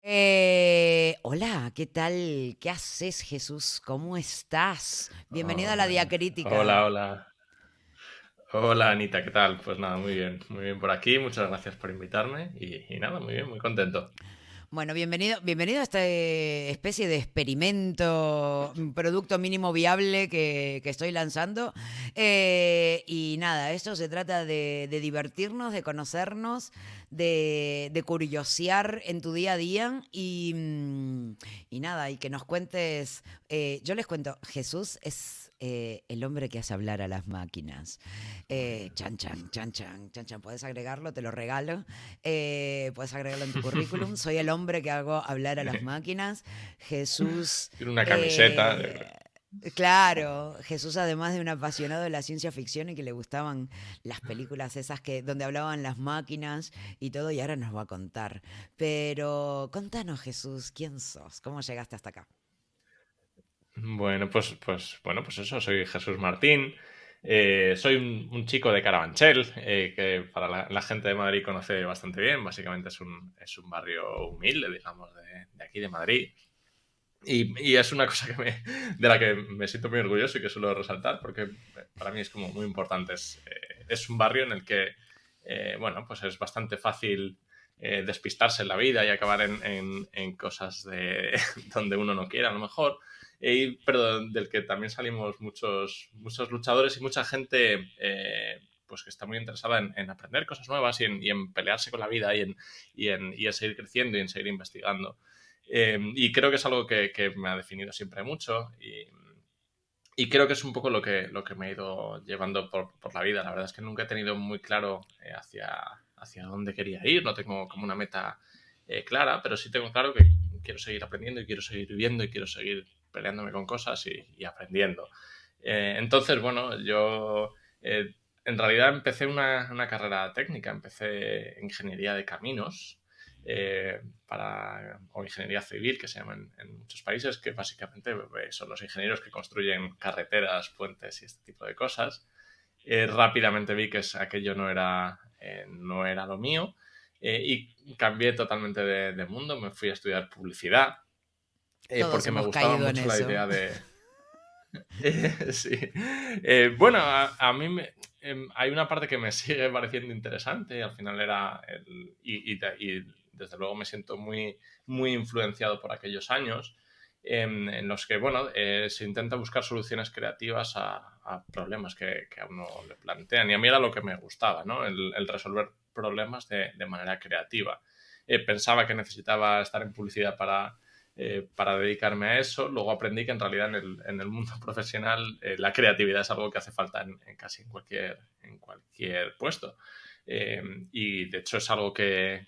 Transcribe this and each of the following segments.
Hola, ¿qué tal? ¿Qué haces, Jesús? ¿Cómo estás? Bienvenido a la Hola, diacrítica. hola, hola. Hola, Anita, ¿qué tal? Pues nada, muy bien por aquí. Muchas gracias por invitarme y nada, muy bien, muy contento. Bueno, bienvenido a esta especie de experimento, producto mínimo viable que estoy lanzando. Y nada, esto se trata de divertirnos, de conocernos, de curiosear en tu día a día y nada, y que nos cuentes. Yo les cuento, Jesús es el hombre que hace hablar a las máquinas. Muy bien. Chan, chan, chan, chan, chan, chan. Puedes agregarlo, te lo regalo. Puedes agregarlo en tu currículum. Soy el hombre que hago hablar a las máquinas. Jesús, Tiene una camiseta. eh, claro, Jesús además de un apasionado de la ciencia ficción y que le gustaban las películas esas donde hablaban las máquinas y todo, y ahora nos va a contar. Pero contanos, Jesús, ¿quién sos? ¿Cómo llegaste hasta acá? Bueno, pues eso, soy Jesús Martín. Soy un chico de Carabanchel, que para la gente de Madrid conoce bastante bien. Básicamente es un barrio humilde, digamos, de aquí de Madrid. Y es una cosa de la que me siento muy orgulloso y que suelo resaltar porque para mí es como muy importante. Es un barrio en el que, bueno, pues es bastante fácil despistarse en la vida y acabar en cosas donde uno no quiere, a lo mejor, pero del que también salimos muchos luchadores y mucha gente pues que está muy interesada en aprender cosas nuevas y en pelearse con la vida y en seguir creciendo y en seguir investigando. Y creo que es algo que me ha definido siempre mucho y creo que es un poco lo que me ha ido llevando por la vida. La verdad es que nunca he tenido muy claro hacia dónde quería ir, no tengo como una meta clara, pero sí tengo claro que quiero seguir aprendiendo y quiero seguir viviendo y quiero seguir peleándome con cosas y aprendiendo. Entonces, bueno, yo en realidad empecé una carrera técnica, empecé ingeniería de caminos o ingeniería civil, que se llama en muchos países, que básicamente son los ingenieros que construyen carreteras, puentes y este tipo de cosas. Rápidamente vi que aquello no era lo mío y cambié totalmente de mundo, me fui a estudiar publicidad Todos porque me hemos gustaba caído en mucho la eso. idea de... Sí. Bueno, a mí hay una parte que me sigue pareciendo interesante. Al final y desde luego me siento muy influenciado por aquellos años en los que, bueno, se intenta buscar soluciones creativas a problemas que a uno le plantean. Y a mí era lo que me gustaba, ¿no? El resolver problemas de manera creativa. Pensaba que necesitaba estar en publicidad para dedicarme a eso. Luego aprendí que en realidad en el mundo profesional la creatividad es algo que hace falta en casi en cualquier puesto. Y de hecho es algo que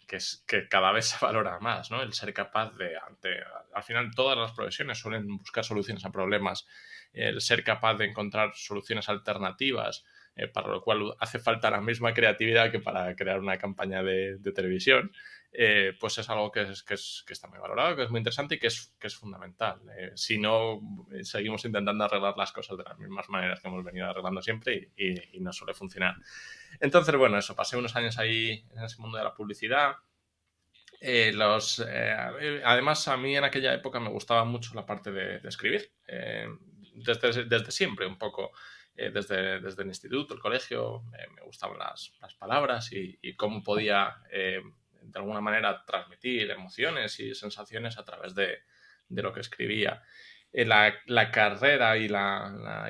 cada vez se valora más, ¿no? El ser capaz al final todas las profesiones suelen buscar soluciones a problemas, el ser capaz de encontrar soluciones alternativas, para lo cual hace falta la misma creatividad que para crear una campaña de televisión. Pues es algo que está muy valorado, que es muy interesante y que es fundamental. Si no, seguimos intentando arreglar las cosas de las mismas maneras que hemos venido arreglando siempre y no suele funcionar. Entonces, bueno, eso, pasé unos años ahí en ese mundo de la publicidad. Además, a mí en aquella época me gustaba mucho la parte de escribir. Desde siempre, un poco. Desde el instituto, el colegio, me gustaban las palabras y cómo podía, de alguna manera, transmitir emociones y sensaciones a través de lo que escribía. La carrera y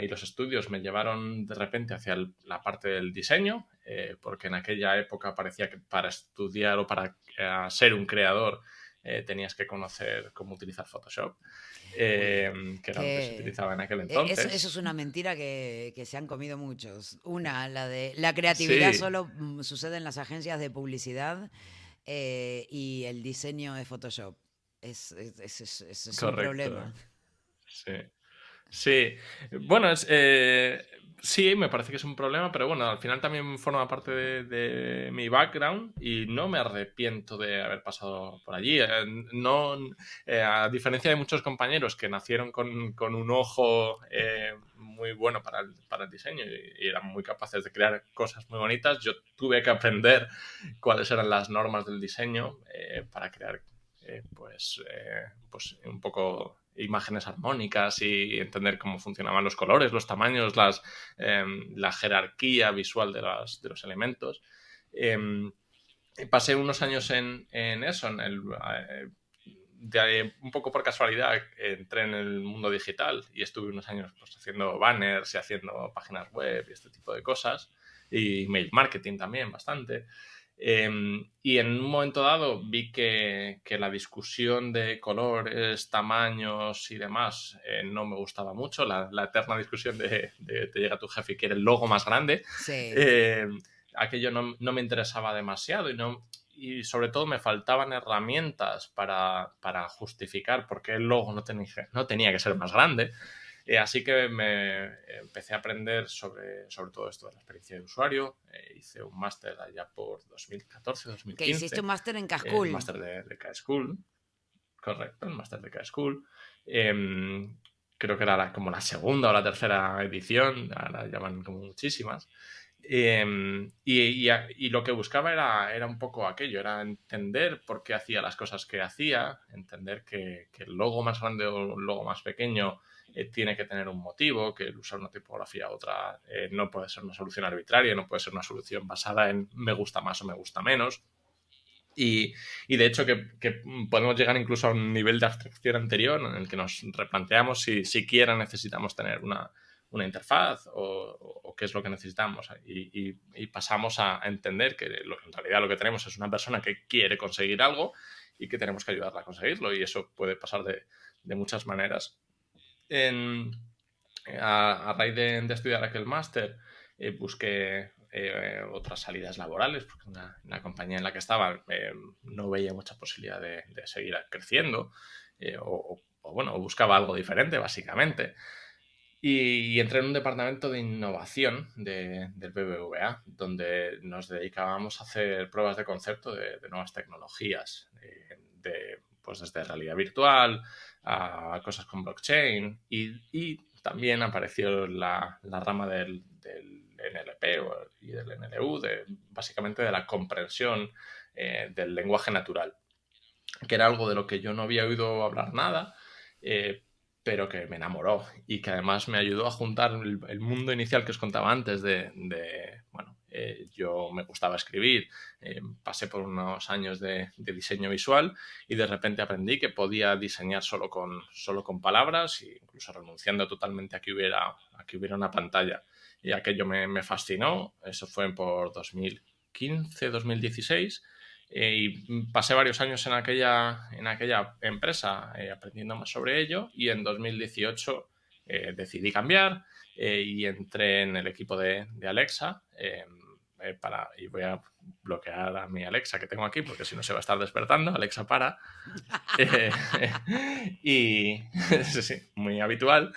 los estudios me llevaron de repente hacia la parte del diseño, porque en aquella época parecía que para estudiar o para ser un creador tenías que conocer cómo utilizar Photoshop, Uy, que era lo que se que utilizaba en aquel eso es entonces. una mentira que se han comido muchos. Una, la de la creatividad Sí, solo sucede en las agencias de publicidad y el diseño de Photoshop. Es un correcto. problema. Sí. Sí, bueno, sí, me parece que es un problema, pero bueno, al final también forma parte de mi background y no me arrepiento de haber pasado por allí. No, a diferencia de muchos compañeros que nacieron con un ojo muy bueno para el diseño y eran muy capaces de crear cosas muy bonitas, yo tuve que aprender cuáles eran las normas del diseño para crear pues un poco imágenes armónicas y entender cómo funcionaban los colores, los tamaños, la jerarquía visual de los elementos. Pasé unos años en eso, un poco por casualidad entré en el mundo digital y estuve unos años pues, haciendo banners y haciendo páginas web y este tipo de cosas, y mail marketing también bastante. Y en un momento dado vi que la discusión de colores, tamaños y demás no me gustaba mucho, la eterna discusión de te llega tu jefe y quiere el logo más grande. Sí. Eh, Aquello no me interesaba demasiado y sobre todo me faltaban herramientas para justificar por qué el logo no tenía que ser más grande. Así que me empecé a aprender sobre todo esto de la experiencia de usuario. Hice un máster allá por Que hiciste 2014-2015, un máster en el Cascool. máster de K-School, correcto, el máster de K-School. Creo que era como la segunda o la tercera edición, ahora llaman como muchísimas. Y lo que buscaba era un poco aquello, era entender por qué hacía las cosas que hacía, entender que el logo más grande o el logo más pequeño tiene que tener un motivo, que el usar una tipografía u otra no puede ser una solución arbitraria, no puede ser una solución basada en me gusta más o me gusta menos. Y de hecho que podemos llegar incluso a un nivel de abstracción anterior en el que nos replanteamos si siquiera necesitamos tener una interfaz o qué es lo que necesitamos. Y pasamos a entender que en realidad lo que tenemos es una persona que quiere conseguir algo y que tenemos que ayudarla a conseguirlo. Y eso puede pasar de muchas maneras. En, a raíz de estudiar aquel máster, busqué otras salidas laborales, porque en la compañía en la que estaba no veía mucha posibilidad de seguir creciendo, o buscaba algo diferente, básicamente. Y entré en un departamento de innovación del BBVA, donde nos dedicábamos a hacer pruebas de concepto de nuevas tecnologías, pues desde realidad virtual a cosas con blockchain, y también apareció la rama del NLP y del NLU, básicamente de la comprensión del lenguaje natural, que era algo de lo que yo no había oído hablar nada, pero que me enamoró y que además me ayudó a juntar el mundo inicial que os contaba antes yo me gustaba escribir, pasé por unos años de diseño visual y de repente aprendí que podía diseñar solo con palabras, e incluso renunciando totalmente a que hubiera una pantalla. Y aquello me fascinó. Eso fue por 2015, 2016. Y pasé varios años en aquella empresa aprendiendo más sobre ello, y en 2018 decidí cambiar y entré en el equipo de Alexa y voy a bloquear a mi Alexa que tengo aquí porque si no se va a estar despertando. Alexa, para. Eh, y sí, muy habitual.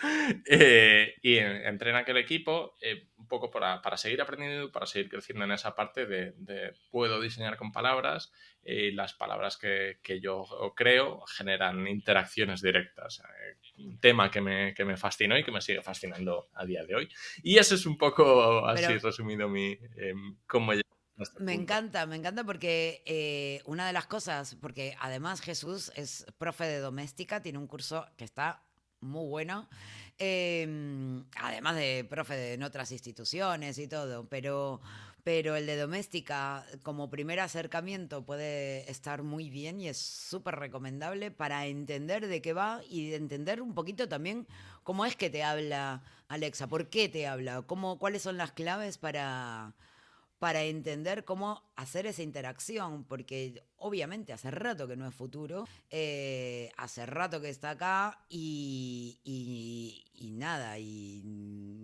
Y entré en aquel equipo un poco para seguir aprendiendo, para seguir creciendo en esa parte de puedo diseñar con palabras, y las palabras que yo creo generan interacciones directas. Un tema que me fascinó y que me sigue fascinando a día de hoy. Y ese es un poco Pero así resumido cómo llegué a este punto. me encanta porque una de las cosas, porque además Jesús es profe de doméstica, tiene un curso que está muy bueno, además de profe en otras instituciones y todo, pero el de doméstica como primer acercamiento puede estar muy bien y es súper recomendable para entender de qué va y de entender un poquito también cómo es que te habla Alexa, por qué te habla, cuáles son las claves para entender cómo hacer esa interacción, porque obviamente hace rato que no es futuro, hace rato que está acá y nada, y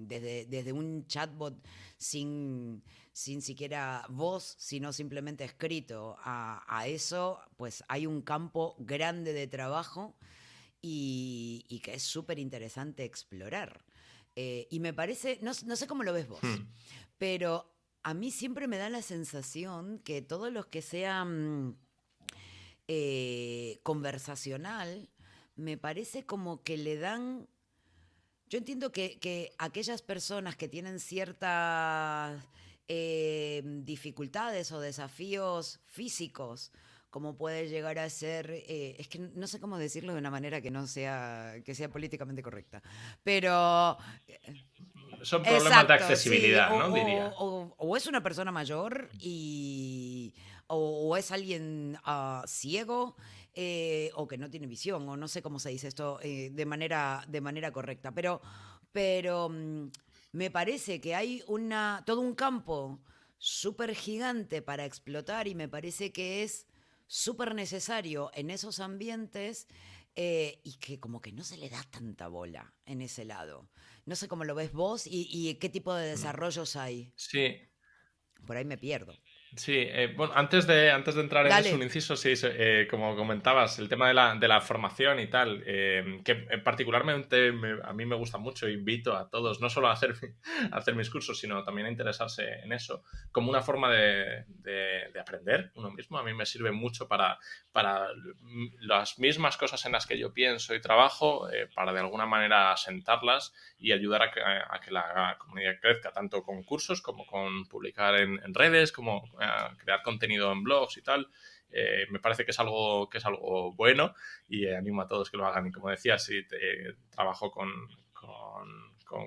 desde un chatbot sin siquiera voz, sino simplemente escrito a eso, pues hay un campo grande de trabajo y que es súper interesante explorar. Y me parece, no sé cómo lo ves vos, Hmm. pero a mí siempre me da la sensación que todos los que sean conversacional, me parece como que le dan... Yo entiendo que aquellas personas que tienen ciertas dificultades o desafíos físicos como puede llegar a ser, es que no sé cómo decirlo de una manera que no sea, que sea políticamente correcta, pero Son problemas de exacto, sí, accesibilidad, ¿no? Diría. o es una persona mayor o es alguien ciego o que no tiene visión, o no sé cómo se dice esto de manera correcta, pero me parece que hay todo un campo súper gigante para explotar y me parece que es súper necesario en esos ambientes y que como que no se le da tanta bola en ese lado. No sé cómo lo ves vos y qué tipo de Mm. desarrollos hay. Sí, Por ahí me pierdo. sí, bueno, antes de entrar en eso, un Dale, inciso, sí, como comentabas, el tema de la formación y tal, que particularmente a mí me gusta mucho, invito a todos, no solo a hacer, a hacer mis cursos, sino también a interesarse en eso, como una forma de aprender uno mismo. A mí me sirve mucho para las mismas cosas en las que yo pienso y trabajo, para de alguna manera asentarlas y ayudar a que la comunidad crezca, tanto con cursos como con publicar en redes, como crear contenido en blogs y tal. Me parece que es algo bueno y animo a todos que lo hagan. Y como decía, sí, trabajo con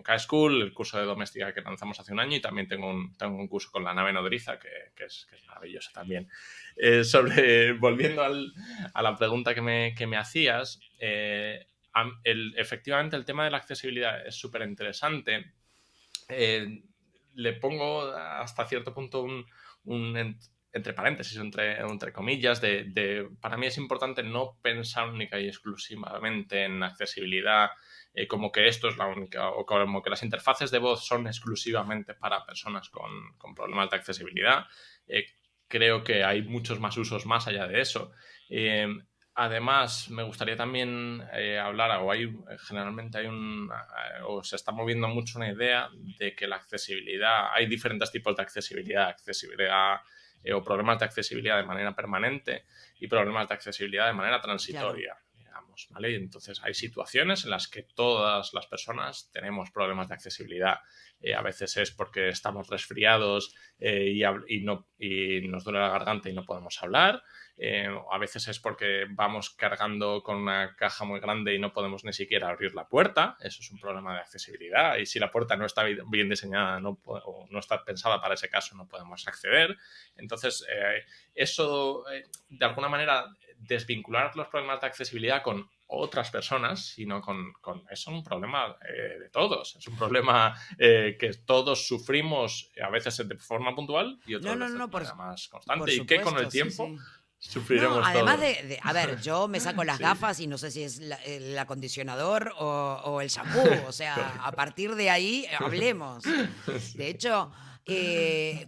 K-School, el curso de doméstica que lanzamos hace un año, y también tengo un curso con la nave nodriza que es maravillosa también. Volviendo a la pregunta que me hacías, efectivamente el tema de la accesibilidad es súper interesante. Eh, Le pongo hasta cierto punto entre paréntesis, entre comillas, para mí es importante no pensar única y exclusivamente en accesibilidad, como que esto es la única, o como que las interfaces de voz son exclusivamente para personas con problemas de accesibilidad. Eh, Creo que hay muchos más usos más allá de eso. Eh, Además, me gustaría también hablar, generalmente o se está moviendo mucho una idea de que la accesibilidad, hay diferentes tipos de accesibilidad o problemas de accesibilidad de manera permanente y problemas de accesibilidad de manera claro. transitoria, digamos, ¿vale? Y entonces hay situaciones en las que todas las personas tenemos problemas de accesibilidad. A veces es porque estamos resfriados y nos duele la garganta y no podemos hablar. A veces es porque vamos cargando con una caja muy grande y no podemos ni siquiera abrir la puerta. Eso es un problema de accesibilidad. Y si la puerta no está bien diseñada o no está pensada para ese caso, no podemos acceder. Entonces, de alguna manera, desvincular los problemas de accesibilidad con otras personas, sino es un problema de todos. Es un problema que todos sufrimos a veces de forma puntual y No, otras no, no, veces de no, manera más por constante, y que con el supuesto, sí, tiempo sí. No, sufriremos además todos. a ver, yo me saco las Sí, gafas y no sé si es el acondicionador o el shampoo, o sea, a correcto. partir de ahí hablemos. De Sí, hecho,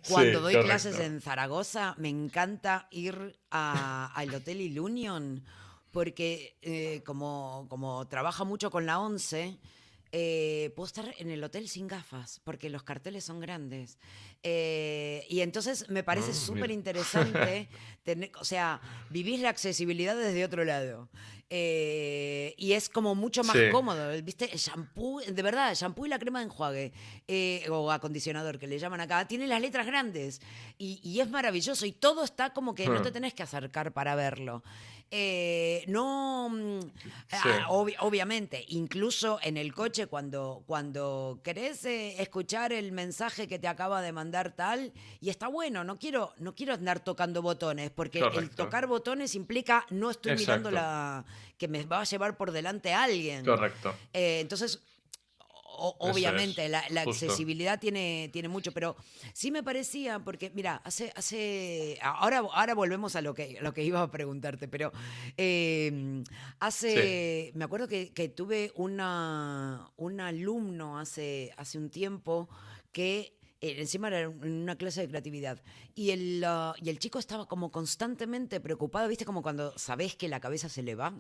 cuando sí, doy clases correcto. en Zaragoza, me encanta ir al Hotel Ilunion, porque como trabaja mucho con la ONCE, puedo estar en el hotel sin gafas, porque los carteles son grandes. Y entonces me parece súper Mira. interesante, o sea, vivís la accesibilidad desde otro lado. Y es como mucho más Sí, cómodo, ¿viste? El shampoo, de verdad, el shampoo y la crema de enjuague o acondicionador que le llaman acá, tiene las letras grandes y es maravilloso y todo está como que no te tenés que acercar para verlo. No, sí, obviamente, incluso en el coche cuando querés escuchar el mensaje que te acaba de mandar tal, y está bueno, no quiero andar tocando botones, porque el correcto. tocar botones implica no estoy mirando Exacto, que me va a llevar por delante a alguien. correcto. Entonces, Eso es, obviamente, la justo. accesibilidad tiene mucho, pero sí me parecía, porque mira, ahora volvemos a lo que iba a preguntarte, pero Sí. me acuerdo que tuve un alumno hace un tiempo que encima era en una clase de creatividad. Y el chico estaba como constantemente preocupado, ¿viste? Como cuando sabés que la cabeza se le va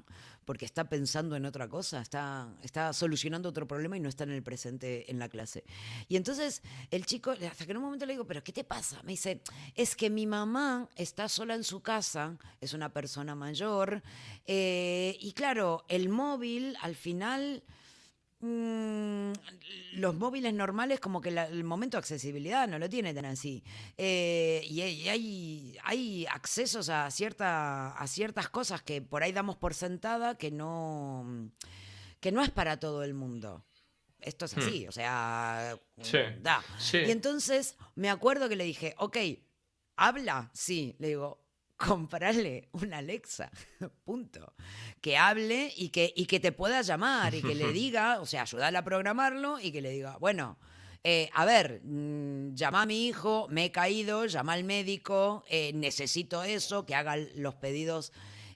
porque está pensando en otra cosa, está solucionando otro problema y no está en el presente en la clase. Y entonces el chico, hasta que en un momento le digo, ¿pero qué te pasa? Me dice, es que mi mamá está sola en su casa, es una persona mayor, y claro, el móvil al final Mm, los móviles normales como que el momento de accesibilidad no lo tiene tan así. Y hay accesos a ciertas cosas que por ahí damos por sentada que no es para todo el mundo. Esto es Hmm. así, o sea, Sí, da. Y sí. entonces me acuerdo que le dije, ok, ¿habla? Sí, le digo, comprarle una Alexa, punto. Que hable y que te pueda llamar y que le diga, o sea, ayudarle a programarlo y que le diga, bueno, a ver, llama a mi hijo, me he caído, llama al médico, necesito eso, que haga los pedidos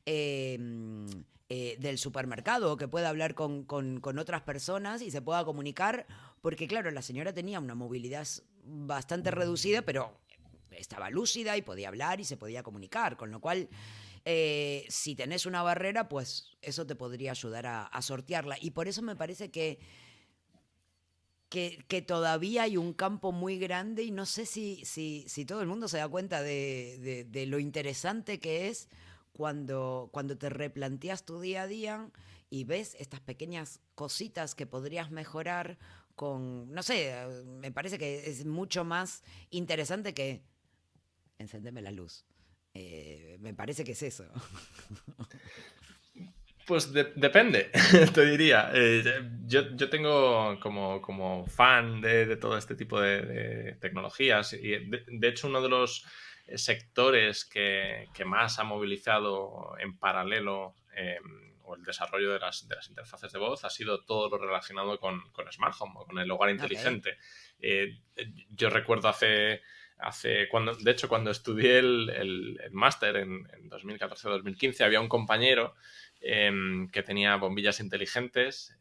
eh, del supermercado, que pueda hablar con otras personas y se pueda comunicar, porque claro, la señora tenía una movilidad bastante reducida, pero estaba lúcida y podía hablar y se podía comunicar, con lo cual si tenés una barrera, pues eso te podría ayudar a sortearla. Y por eso me parece que todavía hay un campo muy grande y no sé si todo el mundo se da cuenta de lo interesante que es cuando te replanteas tu día a día y ves estas pequeñas cositas que podrías mejorar con, no sé, me parece que es mucho más interesante que encendeme la luz. Me parece que es eso. Pues depende, te diría. Yo tengo como fan de todo este tipo de tecnologías y de hecho uno de los sectores que más ha movilizado en paralelo o el desarrollo de las interfaces de voz ha sido todo lo relacionado con Smart Home o con el hogar Ok, inteligente. Yo recuerdo de hecho, cuando estudié el máster en 2014-2015, había un compañero que tenía bombillas inteligentes,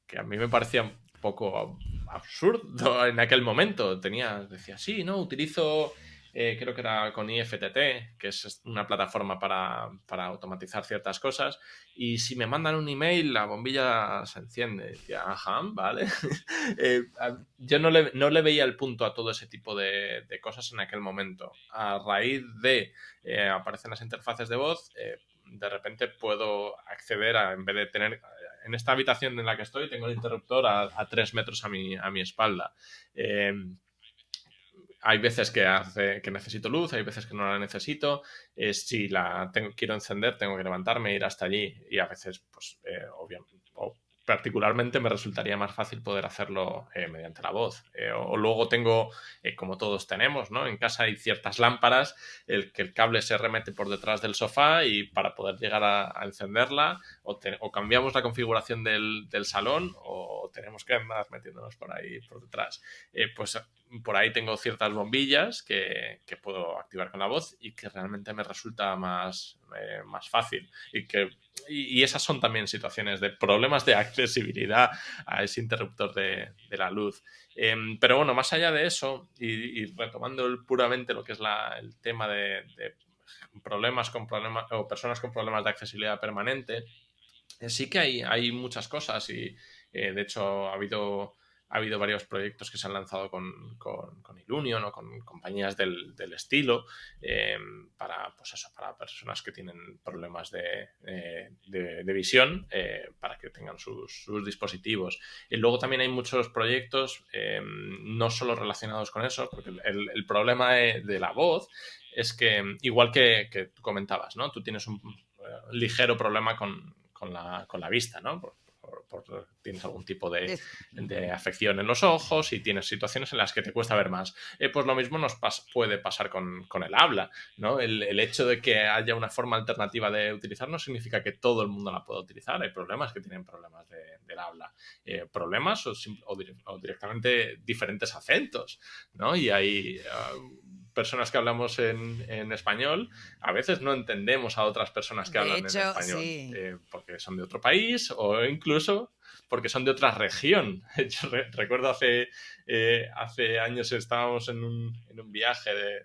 que a mí me parecía un poco absurdo en aquel momento. Decía, sí, no, utilizo, creo que era con IFTT, que es una plataforma para automatizar ciertas cosas, y si me mandan un email, la bombilla se enciende. Decía, ajá, vale. Yo no le veía el punto a todo ese tipo de cosas en aquel momento. A raíz de aparecen las interfaces de voz, de repente puedo acceder en vez de tener, en esta habitación en la que estoy, tengo el interruptor a 3 metros a mi espalda. Eh, Hay veces que necesito luz, hay veces que no la necesito. Si quiero encender, tengo que levantarme, ir hasta allí y a veces, pues, obviamente, o particularmente me resultaría más fácil poder hacerlo mediante la voz. O luego tengo, como todos tenemos, ¿no? En casa hay ciertas lámparas, que el cable se remete por detrás del sofá y para poder llegar a encenderla o cambiamos la configuración del salón o tenemos que andar metiéndonos por ahí por detrás. Pues por ahí tengo ciertas bombillas que puedo activar con la voz y que realmente me resulta más fácil. Y esas son también situaciones de problemas de accesibilidad a ese interruptor de la luz. Pero bueno, más allá de eso, y retomando puramente lo que es el tema de problemas o personas con problemas de accesibilidad permanente, sí que hay muchas cosas y de hecho ha habido varios proyectos que se han lanzado con Illunion o con compañías del estilo eh, pues eso, para personas que tienen problemas de visión para que tengan sus dispositivos. Y luego también hay muchos proyectos no solo relacionados con eso, porque el problema de la voz es que, igual que tú comentabas, ¿no? Tú tienes un ligero problema con la vista, ¿no? Tienes algún tipo de afección en los ojos y tienes situaciones en las que te cuesta ver más. Pues lo mismo puede pasar con el habla, ¿no? El hecho de que haya una forma alternativa de utilizar no significa que todo el mundo la pueda utilizar. Hay problemas que tienen problemas del habla. Problemas o directamente diferentes acentos, ¿no? Y hay personas que hablamos en español a veces no entendemos a otras personas que de hablan en hecho, español, sí. porque son de otro país o incluso porque son de otra región. Yo recuerdo hace años estábamos en un viaje de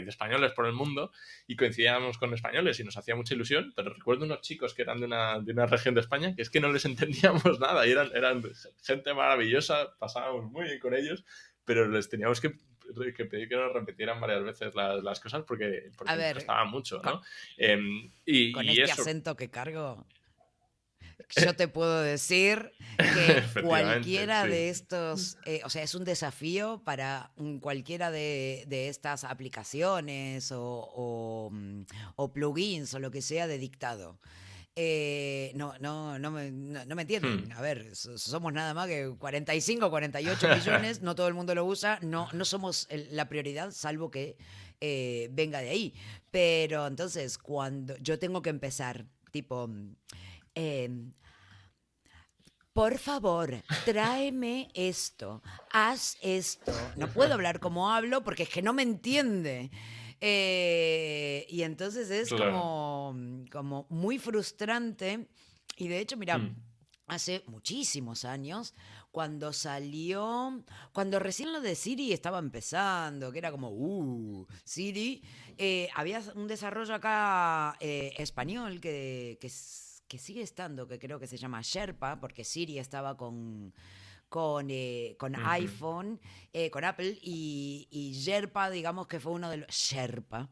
españoles por el mundo y coincidíamos con españoles y nos hacía mucha ilusión, pero recuerdo unos chicos que eran de una región de España que es que no les entendíamos nada y eran gente maravillosa, pasábamos muy bien con ellos, pero les teníamos que pedir que nos repitieran varias veces las cosas porque A les ver, costaba mucho, con, ¿no? con Y este eso, acento que cargo, yo te puedo decir que Efectivamente, cualquiera sí. de estos, o sea, es un desafío para cualquiera de estas aplicaciones o plugins o lo que sea de dictado. No me entienden. Hmm, A ver, somos nada más que 45, 48 millones, no todo el mundo lo usa, no somos la prioridad, salvo que venga de ahí. Pero entonces, cuando yo tengo que empezar, tipo, eh, por favor, tráeme esto, haz esto. No puedo hablar como hablo porque es que no me entiende. Y entonces es Claro. como muy frustrante. Y de hecho, mira, Hmm, hace muchísimos años, cuando salió, cuando recién lo de Siri estaba empezando, que era como, Siri, había un desarrollo acá español que sigue estando, que creo que se llama Sherpa, porque Siri estaba con ujú. iPhone, con Apple, y Sherpa, digamos que fue uno de los... Sherpa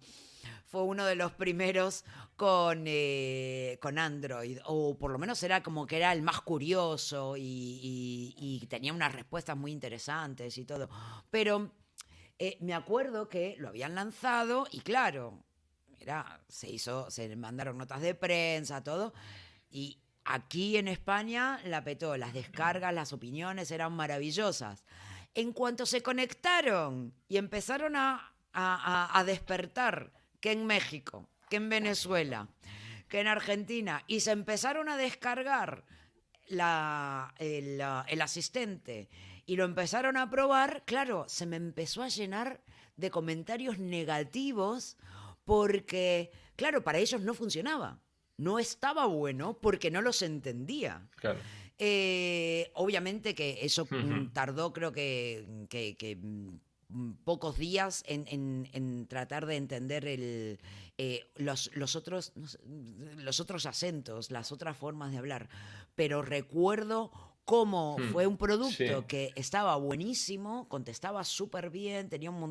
fue uno de los primeros con Android, o por lo menos era como que era el más curioso y tenía unas respuestas muy interesantes y todo. Pero me acuerdo que lo habían lanzado y claro, se le mandaron notas de prensa, todo, y aquí en España la petó, las descargas, las opiniones eran maravillosas. En cuanto se conectaron y empezaron a despertar, que en México, que en Venezuela, que en Argentina, y se empezaron a descargar el asistente y lo empezaron a probar, claro, se me empezó a llenar de comentarios negativos porque, claro, para ellos no funcionaba. No estaba bueno porque no los entendía. Claro. Obviamente que eso Ujú. tardó, creo que pocos días en tratar de entender los otros, no sé, los otros acentos, las otras formas de hablar. Pero recuerdo cómo Hmm, fue un sí. producto que estaba buenísimo, contestaba súper bien,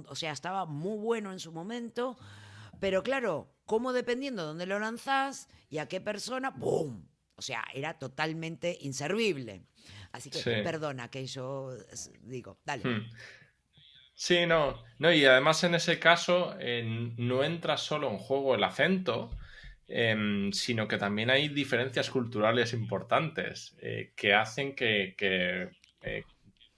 o sea, estaba muy bueno en su momento, pero claro, cómo dependiendo de dónde lo lanzás y a qué persona, ¡boom! O sea, era totalmente inservible. Así que, Sí. perdona que yo digo, dale. Hmm. Sí, no, no, y además en ese caso no entra solo en juego el acento, sino que también hay diferencias culturales importantes que hacen que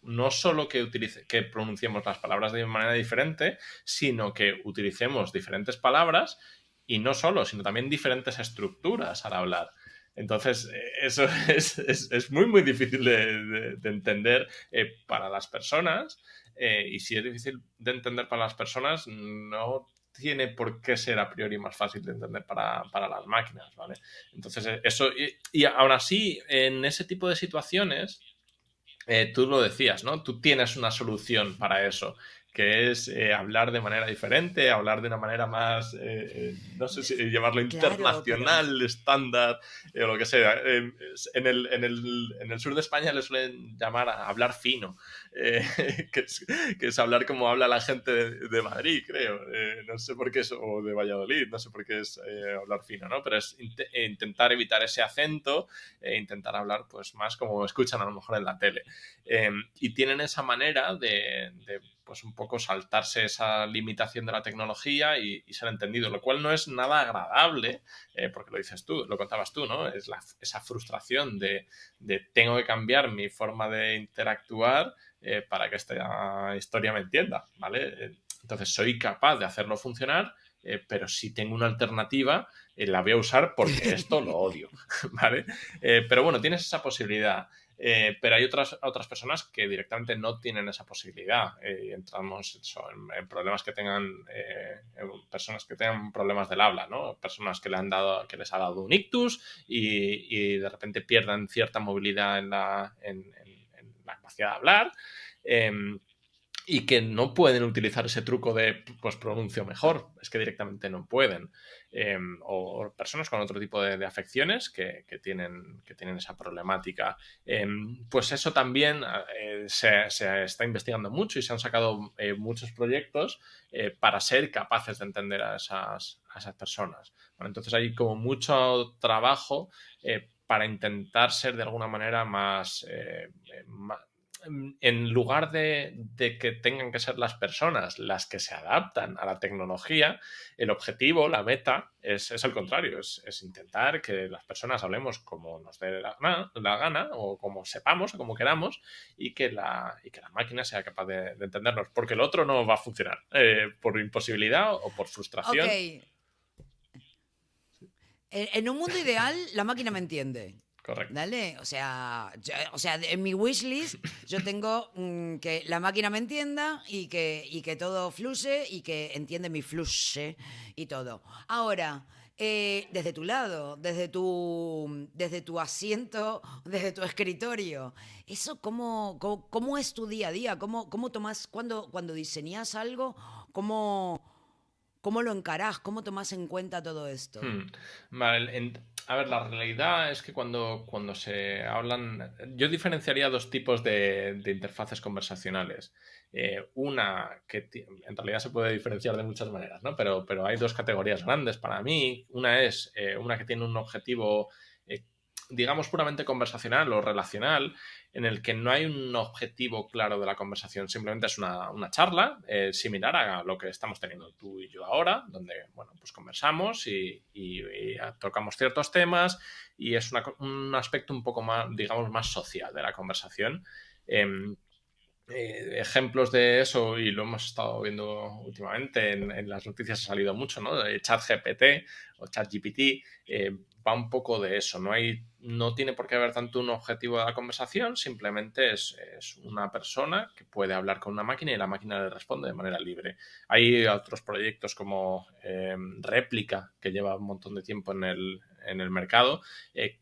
no solo que pronunciemos las palabras de manera diferente, sino que utilicemos diferentes palabras y no solo, sino también diferentes estructuras al hablar. Entonces, eso es muy, muy difícil de entender para las personas y si es difícil de entender para las personas, no tiene por qué ser a priori más fácil de entender para las máquinas, ¿vale? Entonces, eso, y aún así, en ese tipo de situaciones, tú lo decías, ¿no? Tú tienes una solución para eso, que es hablar de manera diferente, hablar de una manera más, no sé si llamarlo Claro, pero internacional, estándar, o lo que sea. En el sur de España le suelen llamar a hablar fino, eh, que, que, es, hablar como habla la gente de Madrid, creo. No sé por qué es, o de Valladolid, no sé por qué es hablar fino, ¿no? Pero es intentar evitar ese acento e intentar hablar pues más como escuchan a lo mejor en la tele. Y tienen esa manera de pues un poco saltarse esa limitación de la tecnología y ser entendido, lo cual no es nada agradable, porque lo dices tú, lo contabas tú, ¿no? Es esa frustración de tengo que cambiar mi forma de interactuar para que esta historia me entienda, ¿vale? Entonces soy capaz de hacerlo funcionar, pero si tengo una alternativa, la voy a usar porque esto lo odio, ¿vale? Pero bueno, tienes esa posibilidad. Pero hay otras personas que directamente no tienen esa posibilidad. Entramos en problemas que tengan, personas que tengan problemas del habla, ¿no? Personas que les ha dado un ictus y de repente pierdan cierta movilidad en la capacidad de hablar. Eh, y que no pueden utilizar ese truco de pues pronuncio mejor, es que directamente no pueden. O personas con otro tipo de afecciones que tienen esa problemática. Pues eso también se está investigando mucho y se han sacado muchos proyectos para ser capaces de entender a esas personas. Bueno, entonces hay como mucho trabajo para intentar ser de alguna manera en lugar de que tengan que ser las personas las que se adaptan a la tecnología, el objetivo, la meta, es el contrario, es intentar que las personas hablemos como nos dé la gana o como sepamos o como queramos y que la máquina sea capaz de entendernos, porque el otro no va a funcionar por imposibilidad o por Ok, frustración. en un mundo ideal, la máquina me entiende. Correcto. ¿Vale? O sea, en mi wishlist yo tengo que la máquina me entienda y que todo fluye y que entiende mi fluye y todo. Ahora, desde tu lado, desde tu asiento, desde tu escritorio, ¿eso cómo es tu día a día? ¿Cómo tomás, cuando diseñas algo, cómo lo encarás? ¿Cómo tomás en cuenta todo esto? Hmm. Vale, a ver, la realidad es que cuando se hablan, yo diferenciaría dos tipos de interfaces conversacionales. Una que en realidad se puede diferenciar de muchas maneras, ¿no? Pero hay dos categorías grandes para mí. Una es una que tiene un objetivo, eh, digamos, puramente conversacional o relacional, en el que no hay un objetivo claro de la conversación, simplemente es una charla similar a lo que estamos teniendo tú y yo ahora, donde, bueno, pues conversamos y tocamos ciertos temas y es un aspecto un poco más, digamos, más social de la conversación. Eh, Ejemplos de eso, y lo hemos estado viendo últimamente, en las noticias ha salido mucho, ¿no? De ChatGPT o ChatGPT, va un poco de eso. No tiene por qué haber tanto un objetivo de la conversación, simplemente es una persona que puede hablar con una máquina y la máquina le responde de manera libre. Hay otros proyectos como Réplica, que lleva un montón de tiempo en el mercado,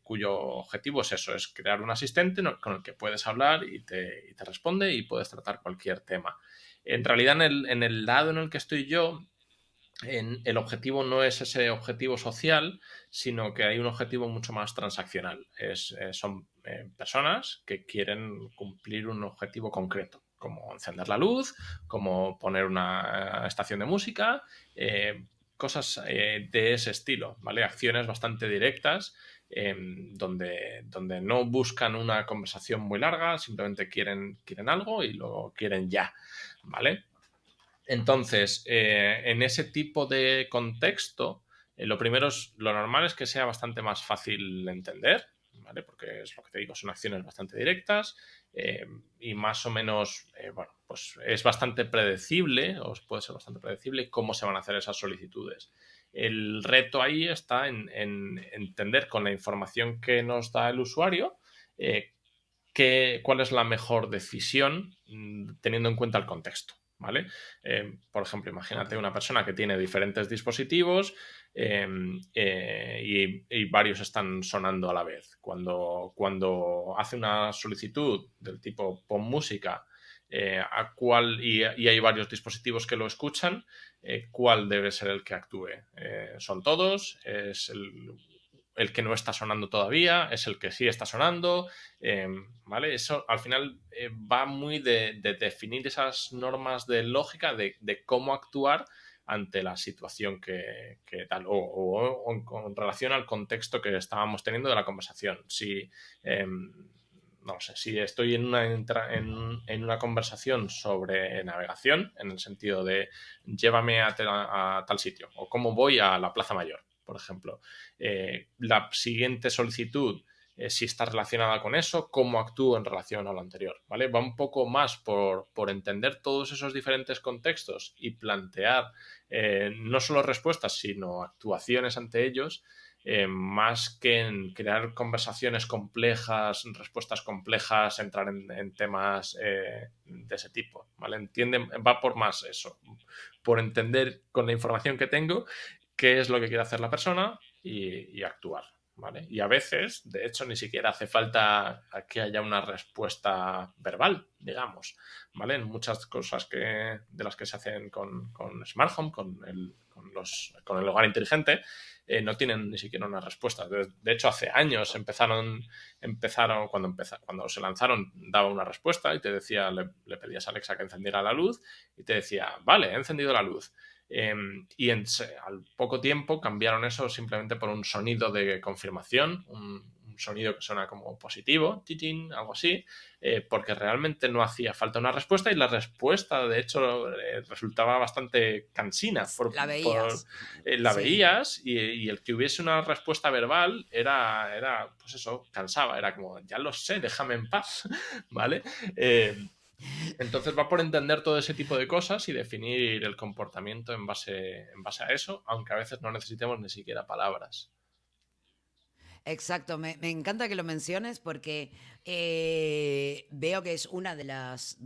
cuyo objetivo es eso, es crear un asistente con el que puedes hablar y te responde y puedes tratar cualquier tema. En realidad, en el lado en el que estoy yo, el objetivo no es ese objetivo social, sino que hay un objetivo mucho más transaccional. Son personas que quieren cumplir un objetivo concreto, como encender la luz, como poner una estación de música, cosas de ese estilo, ¿vale? Acciones bastante directas, donde no buscan una conversación muy larga, simplemente quieren algo y lo quieren ya, ¿vale? Entonces, en ese tipo de contexto, lo normal es que sea bastante más fácil de entender, ¿vale? Porque es lo que te digo, son acciones bastante directas y más o menos, bueno, pues es bastante predecible, o puede ser bastante predecible cómo se van a hacer esas solicitudes. El reto ahí está en entender con la información que nos da el usuario eh, cuál es la mejor decisión teniendo en cuenta el contexto. ¿Vale? Por ejemplo, Ok. imagínate una persona que tiene diferentes dispositivos y varios están sonando a la vez. Cuando hace una solicitud del tipo pon música y hay varios dispositivos que lo escuchan, ¿cuál debe ser el que actúe? ¿Son todos? ¿Es el que no está sonando todavía? ¿Es el que sí está sonando? ¿Vale? Eso al final va muy de definir esas normas de lógica de cómo actuar ante la situación que tal, o en relación al contexto que estábamos teniendo de la conversación. No sé, si estoy en una conversación sobre navegación, en el sentido de llévame a tal sitio, o cómo voy a la Plaza Mayor, por ejemplo. La siguiente solicitud, si está relacionada con eso, cómo actúo en relación a lo anterior, ¿vale? Va un poco más por entender todos esos diferentes contextos y plantear no solo respuestas, sino actuaciones ante ellos, más que en crear conversaciones complejas, respuestas complejas, entrar en temas de ese tipo, ¿vale? Va por más eso, por entender con la información que tengo qué es lo que quiere hacer la persona y actuar, ¿vale? Y a veces, de hecho, ni siquiera hace falta que haya una respuesta verbal, digamos, ¿vale? En muchas cosas de las que se hacen con Smart Home, con el hogar inteligente, no tienen ni siquiera una respuesta. De hecho, hace años cuando se lanzaron, daba una respuesta y te decía, le pedías a Alexa que encendiera la luz y te decía, vale, he encendido la luz. Al poco tiempo cambiaron eso simplemente por un sonido de confirmación, un un sonido que suena como positivo, titín, algo así, porque realmente no hacía falta una respuesta y la respuesta, de hecho, resultaba bastante cansina. La veías. La Sí. veías y el que hubiese una respuesta verbal era, pues eso, cansaba, era como, ya lo sé, déjame en paz, ¿vale? Entonces va por entender todo ese tipo de cosas y definir el comportamiento en base a eso, aunque a veces no necesitemos ni siquiera palabras. Exacto, me encanta que lo menciones porque veo que es una de las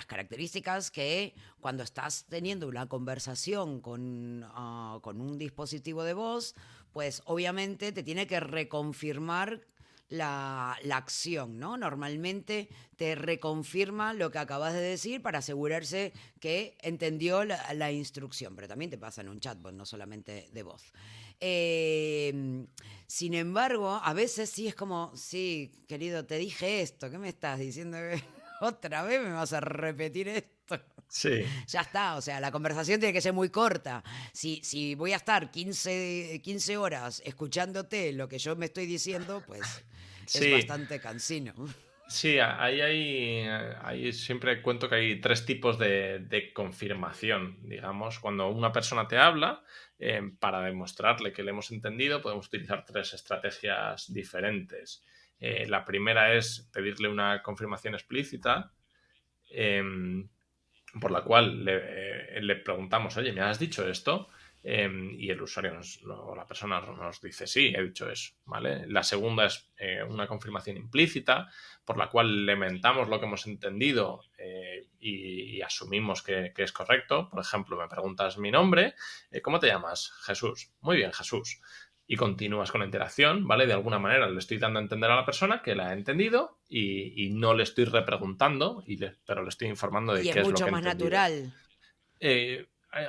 características que cuando estás teniendo una conversación con un dispositivo de voz, pues obviamente te tiene que reconfirmar la acción, ¿no? Normalmente te reconfirma lo que acabas de decir para asegurarse que entendió la instrucción, pero también te pasa en un chatbot, no solamente de voz. Eh, Sin embargo, a veces sí es como, sí, querido, te dije esto, ¿qué me estás diciendo? ¿Otra vez me vas a repetir esto? Sí, Ya está, o sea, la conversación tiene que ser muy corta. Si voy a estar 15 horas escuchándote lo que yo me estoy diciendo, pues es sí, bastante cansino. sí, ahí siempre cuento que hay tres tipos de confirmación, digamos. Cuando una persona te habla, para demostrarle que le hemos entendido, podemos utilizar tres estrategias diferentes. La primera es pedirle una confirmación explícita, em, por la cual le preguntamos, oye, ¿me has dicho esto? Y el usuario o la persona nos dice, sí, he dicho eso, ¿vale? La segunda es una confirmación implícita, por la cual le mentamos lo que hemos entendido y asumimos que es correcto. Por ejemplo, me preguntas mi nombre, ¿cómo te llamas? Jesús. Muy bien, Jesús. Y continúas con la interacción, ¿vale? De alguna manera le estoy dando a entender a la persona que la ha entendido y no le estoy repreguntando, pero le estoy informando de Y es qué es lo mucho que he más entendido. natural.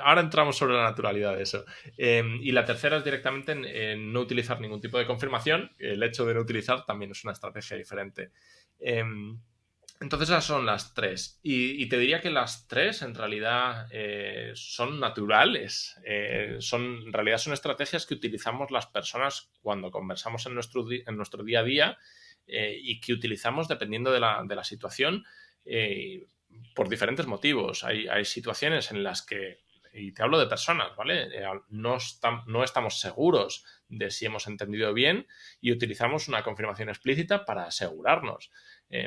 Ahora entramos sobre la naturalidad de eso. Y la tercera es directamente en no utilizar ningún tipo de confirmación. El hecho de no utilizar también es una estrategia diferente. Eh, entonces esas son las tres. Y te diría que las tres en realidad son naturales. En realidad son estrategias que utilizamos las personas cuando conversamos en nuestro día a día y que utilizamos dependiendo de la situación por diferentes motivos. Hay situaciones en las que, y te hablo de personas, ¿vale? No estamos seguros de si hemos entendido bien y utilizamos una confirmación explícita para asegurarnos.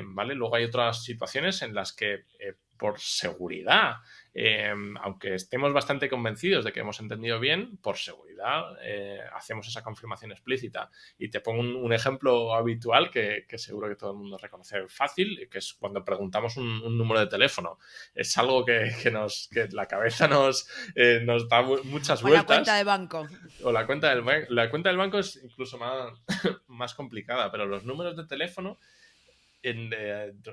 ¿Vale? Luego hay otras situaciones en las que por seguridad, aunque estemos bastante convencidos de que hemos entendido bien, por seguridad hacemos esa confirmación explícita. Y te pongo un ejemplo habitual que seguro que todo el mundo reconoce fácil, que es cuando preguntamos un número de teléfono. Es algo que la cabeza nos da muchas O la cuenta vueltas. de banco. O la cuenta del banco es incluso más complicada, pero los números de teléfono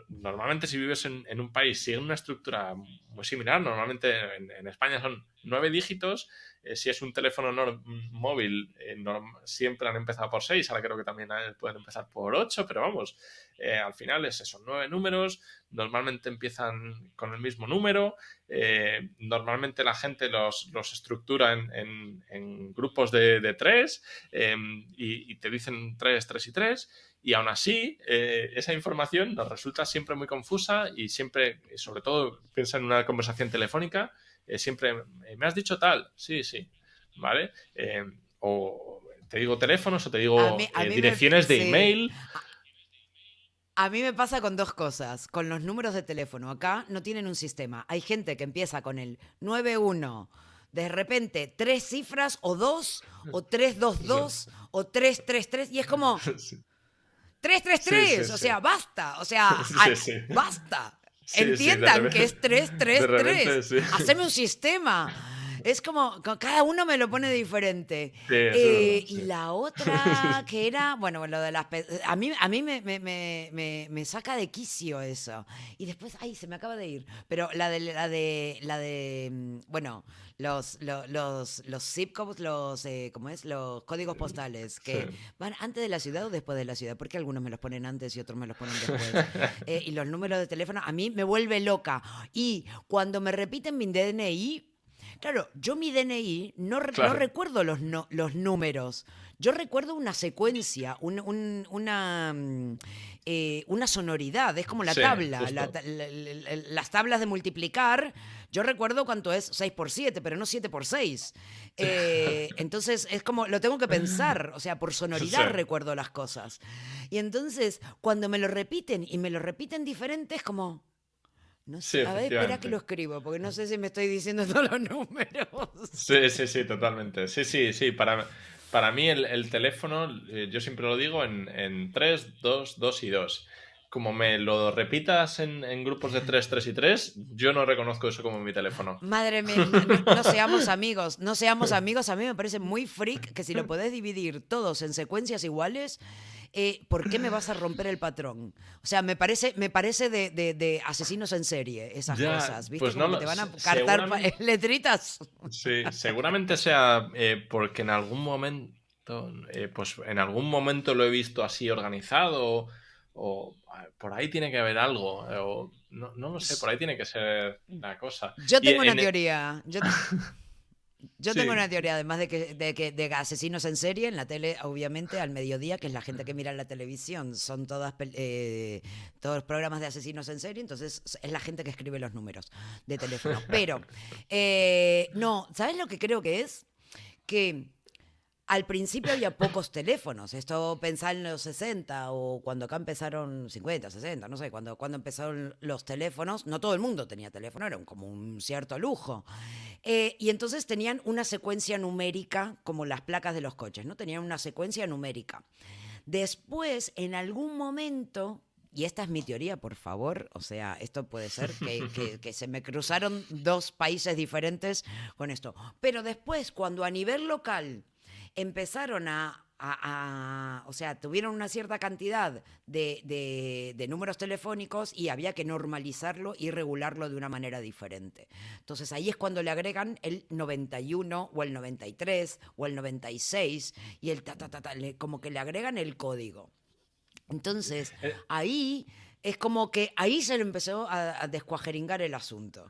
normalmente si vives en un país sigue una estructura muy similar. Normalmente en España son 9 dígitos. Si es un teléfono móvil, siempre han empezado por 6. Ahora creo que también pueden empezar por 8, pero vamos, al final es eso, 9 números. Normalmente empiezan con el mismo número. Normalmente la gente los estructura en grupos de 3 y te dicen 3, 3 y 3. Y aún así, esa información nos resulta siempre muy confusa y siempre, sobre todo, piensa en una conversación telefónica, siempre, ¿me has dicho tal? Sí, sí, ¿vale? O te digo teléfonos o te A digo mí, a mí me, direcciones de sí. email. A mí me pasa con dos cosas. Con los números de teléfono. Acá no tienen un sistema. Hay gente que empieza con el 91. De repente, tres cifras, o dos, o Sí, 322, o 333. Y es como, sí, sí, sí, 333. O sí. sea, basta. O sea, Sí, sí. basta. Sí, sí, Entiendan que es de repente, 333. sí. Haceme un sistema. Es como, cada uno me lo pone diferente. Sí, eso es verdad, Y sí. la otra que era, bueno, lo de las... A mí me saca de quicio eso. Y después, ay, se me acaba de ir. Pero bueno, los zip codes, ¿cómo es? Los códigos postales Sí. que van antes de la ciudad o después de la ciudad. Porque algunos me los ponen antes y otros me los ponen después. Y los números de teléfono a mí me vuelve loca. Y cuando me repiten mi DNI, claro, yo mi DNI no Claro. recuerdo los números. yo recuerdo una secuencia, una sonoridad, es como la Sí, tabla, justo. las tablas de multiplicar. Yo recuerdo cuánto es 6 por 7, pero no 7 por 6. Entonces es como, lo tengo que pensar, o sea, por Sí, sonoridad recuerdo las cosas. Y entonces, cuando me lo repiten y me lo repiten diferente, es como, no sí, sé, a ver, espera que lo efectivamente. escribo, porque no sé si me estoy diciendo todos los números. Sí, sí, sí, totalmente. Sí, sí, sí. Para mí el teléfono, yo siempre lo digo en 3, 2, 2 y 2. Como me lo repitas en grupos de 3, 3 y 3, yo no reconozco eso como mi teléfono. Madre mía, no seamos amigos, no seamos amigos. A mí me parece muy freak que si lo podés dividir todos en secuencias iguales, ¿por qué me vas a romper el patrón? O sea, me parece de asesinos en serie esas Ya, cosas, ¿viste? pues no Como que lo. te van a cartar Seguramente. letritas. Sí, seguramente sea porque en algún momento, pues en algún momento lo he visto así organizado por ahí tiene que haber algo, o no lo sé, por ahí tiene que ser la cosa. Yo Y tengo una teoría. Yo tengo sí, una teoría, además de asesinos en serie en la tele, obviamente, al mediodía, que es la gente que mira la televisión, son todos programas de asesinos en serie, entonces es la gente que escribe los números de teléfono. Pero, no, ¿sabes lo que creo que es? Que al principio había pocos teléfonos. Esto pensá en los 60 o cuando acá empezaron 50, 60, no sé, cuando empezaron los teléfonos, no todo el mundo tenía teléfono, era como un cierto lujo. Y entonces tenían una secuencia numérica, como las placas de los coches, ¿no? Tenían una secuencia numérica. Después, en algún momento, y esta es mi teoría, por favor, o sea, esto puede ser que se me cruzaron dos países diferentes con esto. Pero después, cuando a nivel local empezaron o sea, tuvieron una cierta cantidad de números telefónicos y había que normalizarlo y regularlo de una manera diferente. Entonces ahí es cuando le agregan el 91 o el 93 o el 96 y el como que le agregan el código. Entonces, eh, ahí es como que ahí se le empezó a descuajeringar el asunto.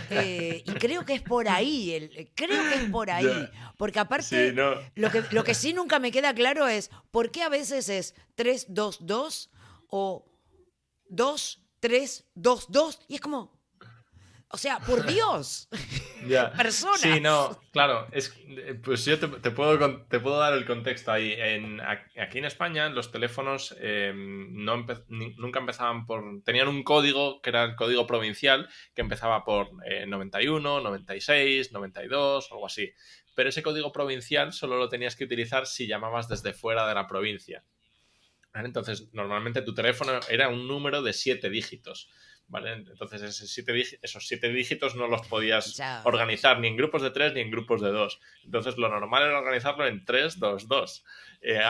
Y creo que es por ahí, creo que es por ahí. ya, Porque sí, aparte, no. lo que sí nunca me queda claro es por qué a veces es 322 o 2322 y es como, o sea, por Dios, Ya, sí, personas. no, claro, pues yo te puedo dar el contexto ahí. Aquí en España los teléfonos no nunca empezaban tenían un código que era el código provincial que empezaba por 91, 96, 92, algo así. Pero ese código provincial solo lo tenías que utilizar si llamabas desde fuera de la provincia. ¿Vale? Entonces, normalmente tu teléfono era un número de 7 dígitos. ¿Vale? Entonces, esos 7 dígitos no los podías Ya, organizar ni en grupos de 3 ni en grupos de 2. Entonces, lo normal era organizarlo en 3, 2, 2.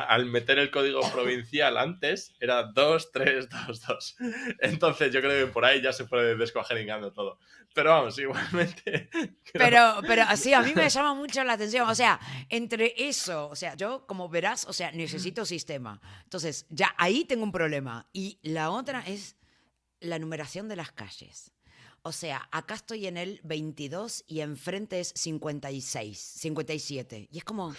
Al meter el código provincial antes, era 2, 3, 2, 2. Entonces, yo creo que por ahí ya se puede descuajeringando todo. Pero vamos, igualmente. Creo... pero así a mí me llama mucho la atención. O sea, entre eso, o sea, yo como verás, o sea, necesito sistema. Entonces, ya ahí tengo un problema. Y la otra es la numeración de las calles. O sea, acá estoy en el 22 y enfrente es 56, 57. Y es como,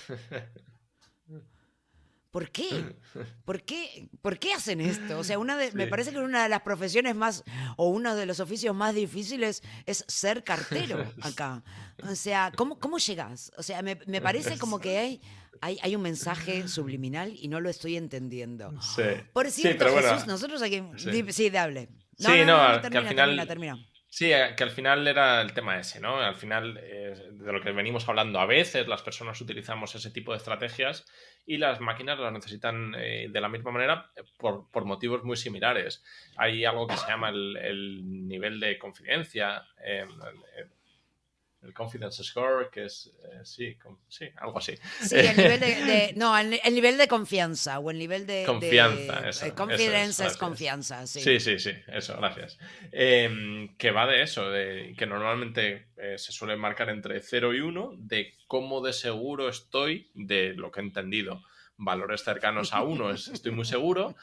¿por qué? ¿Por qué hacen esto? O sea, me Sí. parece que una de las profesiones más, o uno de los oficios más difíciles es ser cartero acá. O sea, ¿cómo llegas? O sea, me parece como que hay un mensaje subliminal y no lo estoy entendiendo. Sí, Por sí, cierto, pero Jesús, bueno, nosotros aquí... sí. Sí, hable. No, Sí, no, no, no, no, que al termina, termina, final, termina. sí, que al final era el tema ese, ¿no? Al final, de lo que venimos hablando a veces, las personas utilizamos ese tipo de estrategias y las máquinas las necesitan de la misma manera por motivos muy similares. Hay algo que se llama el nivel de confidencia, el confidence score, que es, sí, sí, algo así. Sí, el nivel no, el nivel de confianza o el nivel Confianza, eso es, confidence es gracias. confianza, sí. Sí, sí, sí, eso, gracias. Que va de eso, que normalmente se suele marcar entre 0 y 1 de cómo de seguro estoy de lo que he entendido. valores cercanos a 1 es estoy muy seguro,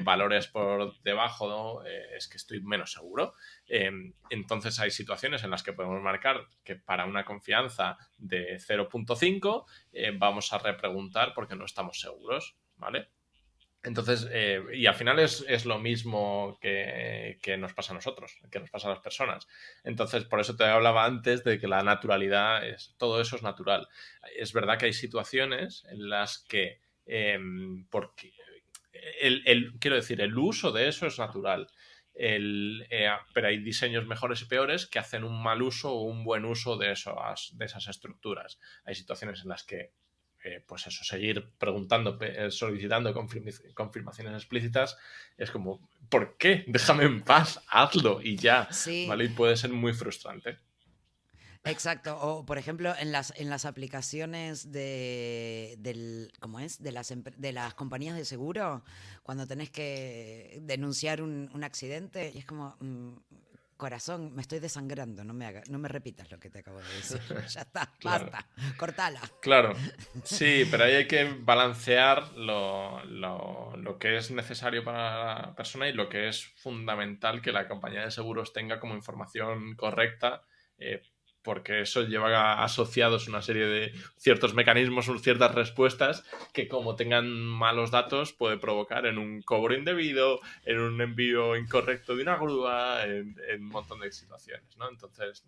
valores por debajo, ¿no? Es que estoy menos seguro. Entonces hay situaciones en las que podemos marcar que para una confianza de 0,5 vamos a repreguntar porque no estamos seguros, ¿vale? Entonces, y al final es lo mismo que nos pasa a nosotros, que nos pasa a las personas. Entonces, por eso te hablaba antes de que la naturalidad, todo eso es natural. Es verdad que hay situaciones en las que, porque quiero decir, el uso de eso es natural. Pero hay diseños mejores y peores que hacen un mal uso o un buen uso de esas estructuras. Hay situaciones en las que pues eso, seguir preguntando, solicitando confirmaciones explícitas, es como, ¿por qué? Déjame en paz, hazlo y ya, Sí, ¿vale? Y puede ser muy frustrante. exacto. O, por ejemplo, en las aplicaciones ¿cómo es? De las compañías de seguro, cuando tenés que denunciar un accidente, y es como, corazón, me estoy desangrando, no me repitas lo que te acabo de decir. Ya está, Claro, basta, cortala. claro. Sí, pero ahí hay que balancear lo que es necesario para la persona y lo que es fundamental que la compañía de seguros tenga como información correcta, eh, porque eso lleva asociados una serie de ciertos mecanismos o ciertas respuestas que, como tengan malos datos, puede provocar en un cobro indebido, en un envío incorrecto de una grúa, en un montón de situaciones, ¿no? Entonces,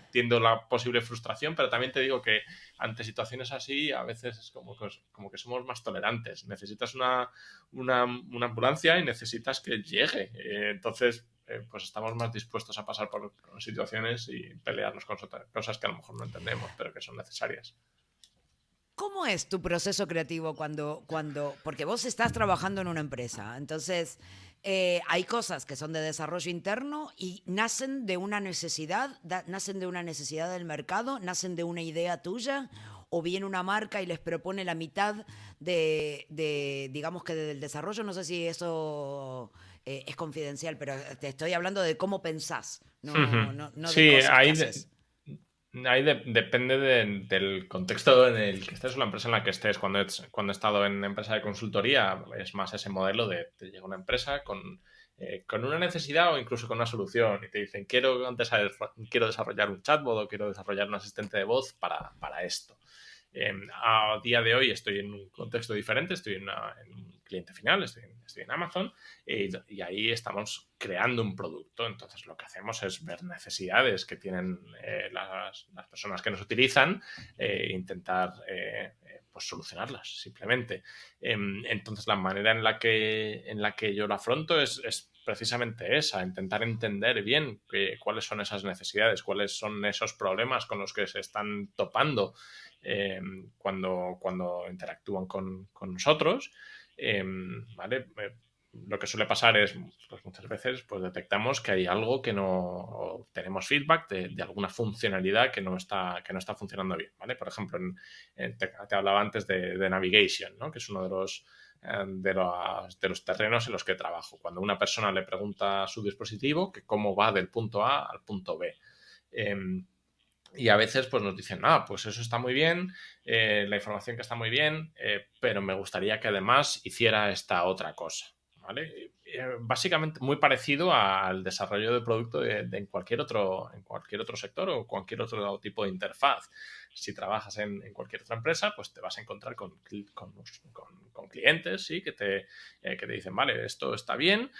entiendo la posible frustración, pero también te digo que ante situaciones así a veces es como que somos más tolerantes. Necesitas una ambulancia y necesitas que llegue. Entonces, pues estamos más dispuestos a pasar por situaciones y pelearnos con cosas que a lo mejor no entendemos, pero que son necesarias. ¿Cómo es tu proceso creativo porque vos estás trabajando en una empresa, entonces hay cosas que son de desarrollo interno y nacen de una necesidad, nacen de una necesidad del mercado, nacen de una idea tuya, o viene una marca y les propone la mitad digamos que del desarrollo? No sé si eso es confidencial, pero te estoy hablando de cómo pensás, no de Sí, cosas que haces. depende del contexto en el que estés o la empresa en la que estés. Cuando he estado en empresa de consultoría, es más ese modelo de te llega una empresa con una necesidad o incluso con una solución y te dicen, quiero desarrollar un chatbot o quiero desarrollar un asistente de voz para esto. A día de hoy estoy en un contexto diferente, estoy en un cliente final, estoy en Amazon y ahí estamos creando un producto. Entonces lo que hacemos es ver necesidades que tienen las personas que nos utilizan e intentar pues solucionarlas simplemente. Entonces la manera en la que yo lo afronto es precisamente esa, intentar entender bien cuáles son esas necesidades, cuáles son esos problemas con los que se están topando cuando interactúan con nosotros, ¿vale? Lo que suele pasar es, pues muchas veces pues detectamos que hay algo que no tenemos feedback de alguna funcionalidad que no está funcionando bien, ¿vale? Por ejemplo, te hablaba antes de navigation, ¿no? Que es uno de los terrenos en los que trabajo. Cuando una persona le pregunta a su dispositivo que cómo va del punto A al punto B. Eh, y a veces pues nos dicen, pues eso está muy bien, la información que está muy bien, pero me gustaría que además hiciera esta otra cosa, ¿vale? Básicamente muy parecido al desarrollo de producto en en cualquier otro sector o cualquier otro tipo de interfaz. Si trabajas en cualquier otra empresa, pues te vas a encontrar con clientes, ¿sí? Que te dicen, vale, esto está bien,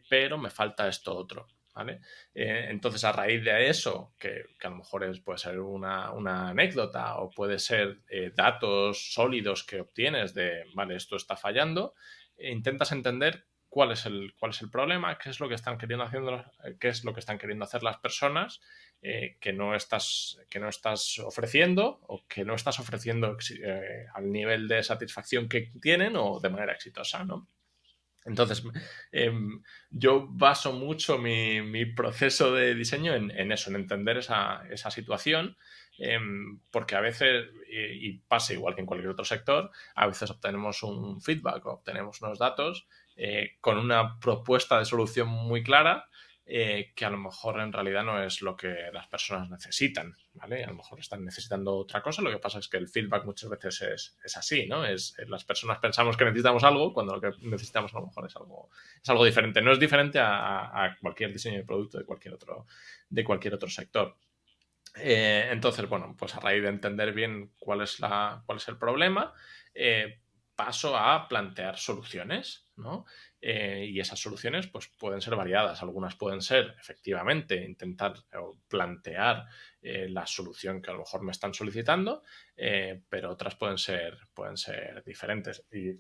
pero me falta esto otro. ¿Vale? Entonces, a raíz de eso, que a lo mejor puede ser una anécdota o puede ser datos sólidos que obtienes de, vale, esto está fallando, intentas entender cuál es el problema, qué es lo que están qué es lo que están queriendo hacer las personas que no estás ofreciendo o que no estás ofreciendo al nivel de satisfacción que tienen o de manera exitosa, ¿no? Entonces, eh, yo baso mucho mi proceso de diseño en eso, en entender esa situación, porque a veces, y pasa igual que en cualquier otro sector, a veces obtenemos un feedback o obtenemos unos datos con una propuesta de solución muy clara, que a lo mejor en realidad no es lo que las personas necesitan, ¿vale? A lo mejor están necesitando otra cosa. Lo que pasa es que el feedback muchas veces es así, ¿no? Las personas pensamos que necesitamos algo cuando lo que necesitamos a lo mejor es algo diferente. No es diferente a cualquier diseño de producto de cualquier otro sector. Entonces, bueno, pues a raíz de entender bien cuál es el problema, paso a plantear soluciones, ¿no? Y esas soluciones pues, pueden ser variadas. Algunas pueden ser, efectivamente, intentar o plantear la solución que a lo mejor me están solicitando, pero otras pueden ser diferentes. Y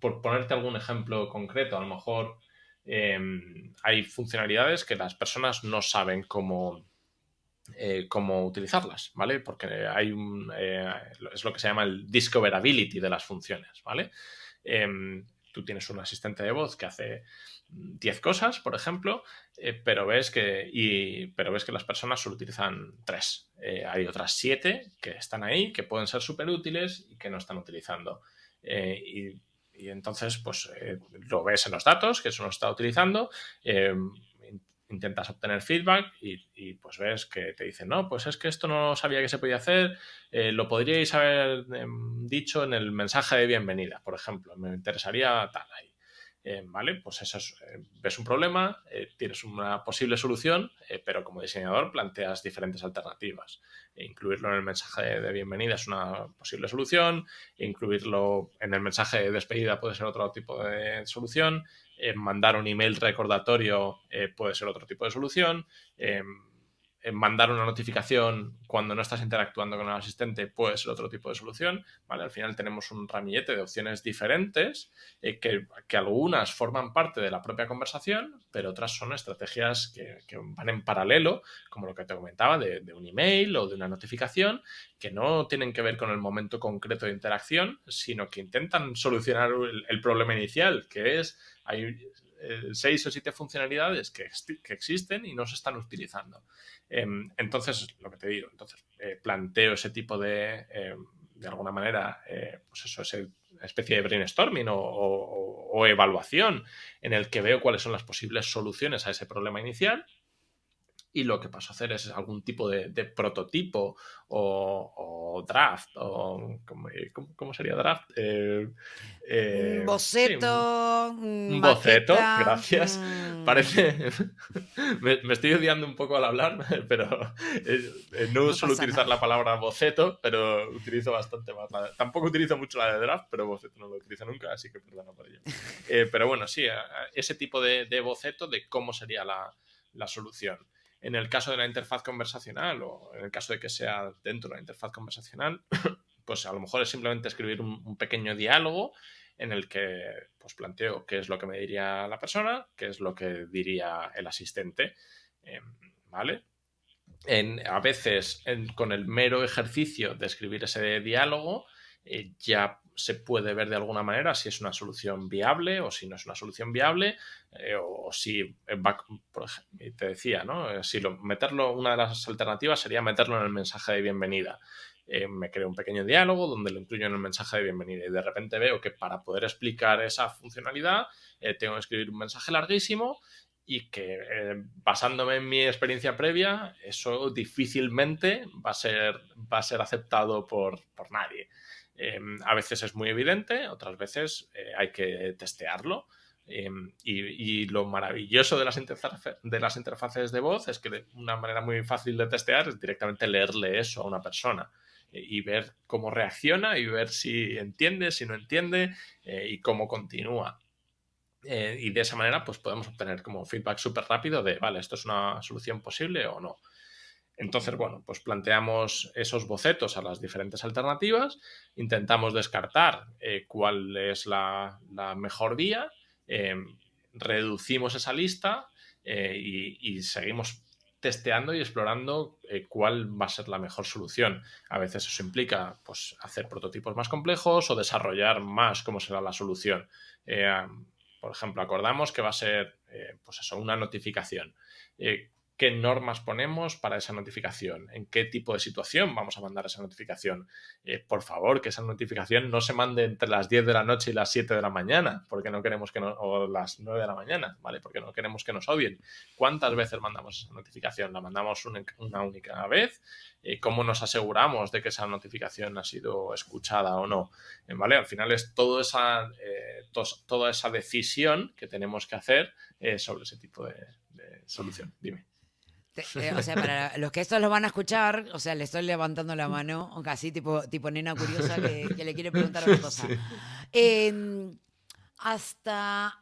por ponerte algún ejemplo concreto, a lo mejor hay funcionalidades que las personas no saben cómo utilizarlas, ¿vale? Porque es lo que se llama el discoverability de las funciones, ¿vale? Tú tienes un asistente de voz que hace 10 cosas, por ejemplo, pero ves que las personas solo utilizan 3. Hay otras 7 que están ahí, que pueden ser súper útiles y que no están utilizando. Y entonces, pues lo ves en los datos que eso no está utilizando, intentas obtener feedback y pues ves que te dicen, no, pues es que esto no sabía que se podía hacer, lo podríais haber dicho en el mensaje de bienvenida, por ejemplo, me interesaría tal ahí. ¿Vale? Pues eso ves un problema, tienes una posible solución, pero como diseñador planteas diferentes alternativas. Incluirlo en el mensaje de bienvenida es una posible solución, incluirlo en el mensaje de despedida puede ser otro tipo de solución, mandar un email recordatorio puede ser otro tipo de solución, mandar una notificación cuando no estás interactuando con el asistente puede ser otro tipo de solución, ¿vale? Al final tenemos un ramillete de opciones diferentes que algunas forman parte de la propia conversación, pero otras son estrategias que van en paralelo, como lo que te comentaba de un email o de una notificación, que no tienen que ver con el momento concreto de interacción, sino que intentan solucionar el problema inicial, que es hay 6 o 7 funcionalidades que existen y no se están utilizando. Entonces, lo que te digo, planteo ese tipo de alguna manera, pues eso, esa especie de brainstorming o evaluación en el que veo cuáles son las posibles soluciones a ese problema inicial. Y lo que paso a hacer es algún tipo de prototipo o draft, o ¿cómo sería draft? Sí, Boceto, un boceto, maqueta. gracias. Parece. Me estoy odiando un poco al hablar, pero no No suelo pasa utilizar la nada. palabra boceto, pero utilizo bastante más. Tampoco utilizo mucho la de draft, pero boceto no lo utilizo nunca, así que perdona por ello. Pero bueno, sí, ese tipo de boceto de cómo sería la solución. En el caso de la interfaz conversacional o en el caso de que sea dentro de la interfaz conversacional, pues a lo mejor es simplemente escribir un pequeño diálogo en el que pues planteo qué es lo que me diría la persona, qué es lo que diría el asistente, ¿vale? A veces con el mero ejercicio de escribir ese diálogo ya se puede ver de alguna manera si es una solución viable o si no es una solución viable, o si va, por ejemplo, te decía, ¿no? Si una de las alternativas sería meterlo en el mensaje de bienvenida. Me creo un pequeño diálogo donde lo incluyo en el mensaje de bienvenida y de repente veo que para poder explicar esa funcionalidad tengo que escribir un mensaje larguísimo y que basándome en mi experiencia previa, eso difícilmente va a ser aceptado por nadie. A veces es muy evidente, otras veces hay que testearlo. Y lo maravilloso de las interfaces de voz es que una manera muy fácil de testear es directamente leerle eso a una persona y ver cómo reacciona y ver si entiende, si no entiende y cómo continúa. Y de esa manera pues podemos obtener como feedback súper rápido de, vale, esto es una solución posible o no. Entonces, bueno, pues planteamos esos bocetos a las diferentes alternativas, intentamos descartar cuál es la mejor vía, eh, reducimos esa lista y seguimos testeando y explorando cuál va a ser la mejor solución. A veces eso implica pues, hacer prototipos más complejos o desarrollar más cómo será la solución. Eh, por ejemplo, acordamos que va a ser pues eso, una notificación. qué normas ponemos para esa notificación, en qué tipo de situación vamos a mandar esa notificación. Por favor, que esa notificación no se mande entre las 10 de la noche y las 7 de la mañana, porque no queremos o las 9 de la mañana, ¿vale? Porque no queremos que nos odien. ¿Cuántas veces mandamos esa notificación? ¿La mandamos una única vez? ¿Cómo nos aseguramos de que esa notificación ha sido escuchada o no? ¿Vale? Al final es toda esa decisión que tenemos que hacer sobre ese tipo de solución. Dime. O sea, para los que estos lo van a escuchar, o sea, le estoy levantando la mano, casi tipo nena curiosa que le quiere preguntar una cosa. Sí. Eh, hasta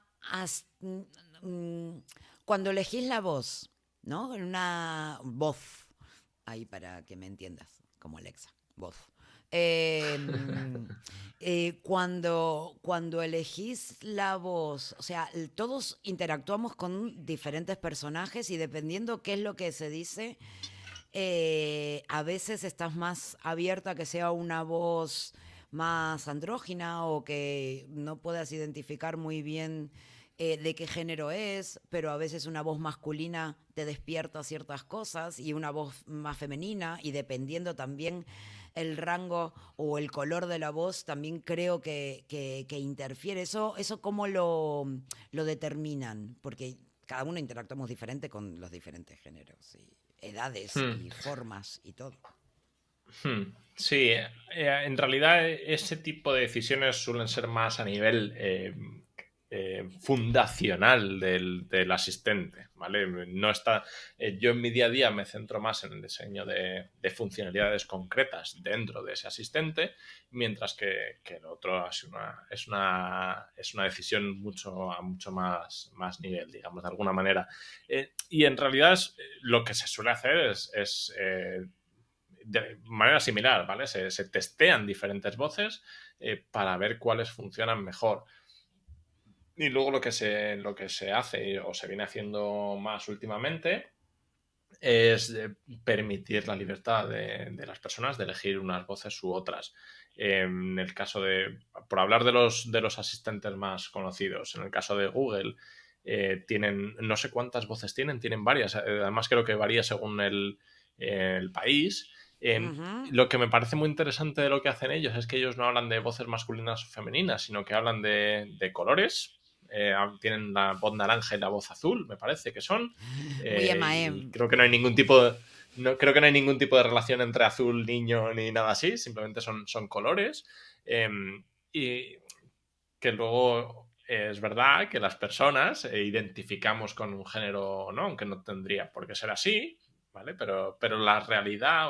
cuando elegís la voz, ¿no? En una voz, ahí para que me entiendas, como Alexa, voz. Eh, cuando elegís la voz, o sea, todos interactuamos con diferentes personajes y dependiendo qué es lo que se dice, a veces estás más abierta a que sea una voz más andrógina o que no puedas identificar muy bien de qué género es, pero a veces una voz masculina te despierta ciertas cosas y una voz más femenina, y dependiendo también el rango o el color de la voz, también creo que interfiere. ¿Eso cómo lo determinan? Porque cada uno interactuamos diferente con los diferentes géneros y edades Hmm. y formas y todo. Sí, en realidad ese tipo de decisiones suelen ser más a nivel fundacional del asistente, ¿vale? No está, yo en mi día a día me centro más en el diseño de funcionalidades concretas dentro de ese asistente, mientras que el otro es una decisión a mucho más nivel, digamos, de alguna manera. Y en realidad lo que se suele hacer es de manera similar, ¿vale? Se testean diferentes voces para ver cuáles funcionan mejor. Y luego lo que se hace o se viene haciendo más últimamente es permitir la libertad de las personas de elegir unas voces u otras. En el caso por hablar de los asistentes más conocidos, en el caso de Google, tienen, no sé cuántas voces tienen varias, además creo que varía según el país. Ujú. Lo que me parece muy interesante de lo que hacen ellos es que ellos no hablan de voces masculinas o femeninas, sino que hablan de colores. Tienen la voz naranja y la voz azul, me parece que son. Muy Y Emaem. creo que no hay ningún tipo de, no, creo que no hay ningún tipo de relación entre azul, niño ni nada así, simplemente son colores. Eh, y que luego es verdad que las personas identificamos con un género o no, aunque no tendría por qué ser así, ¿vale? Pero la realidad,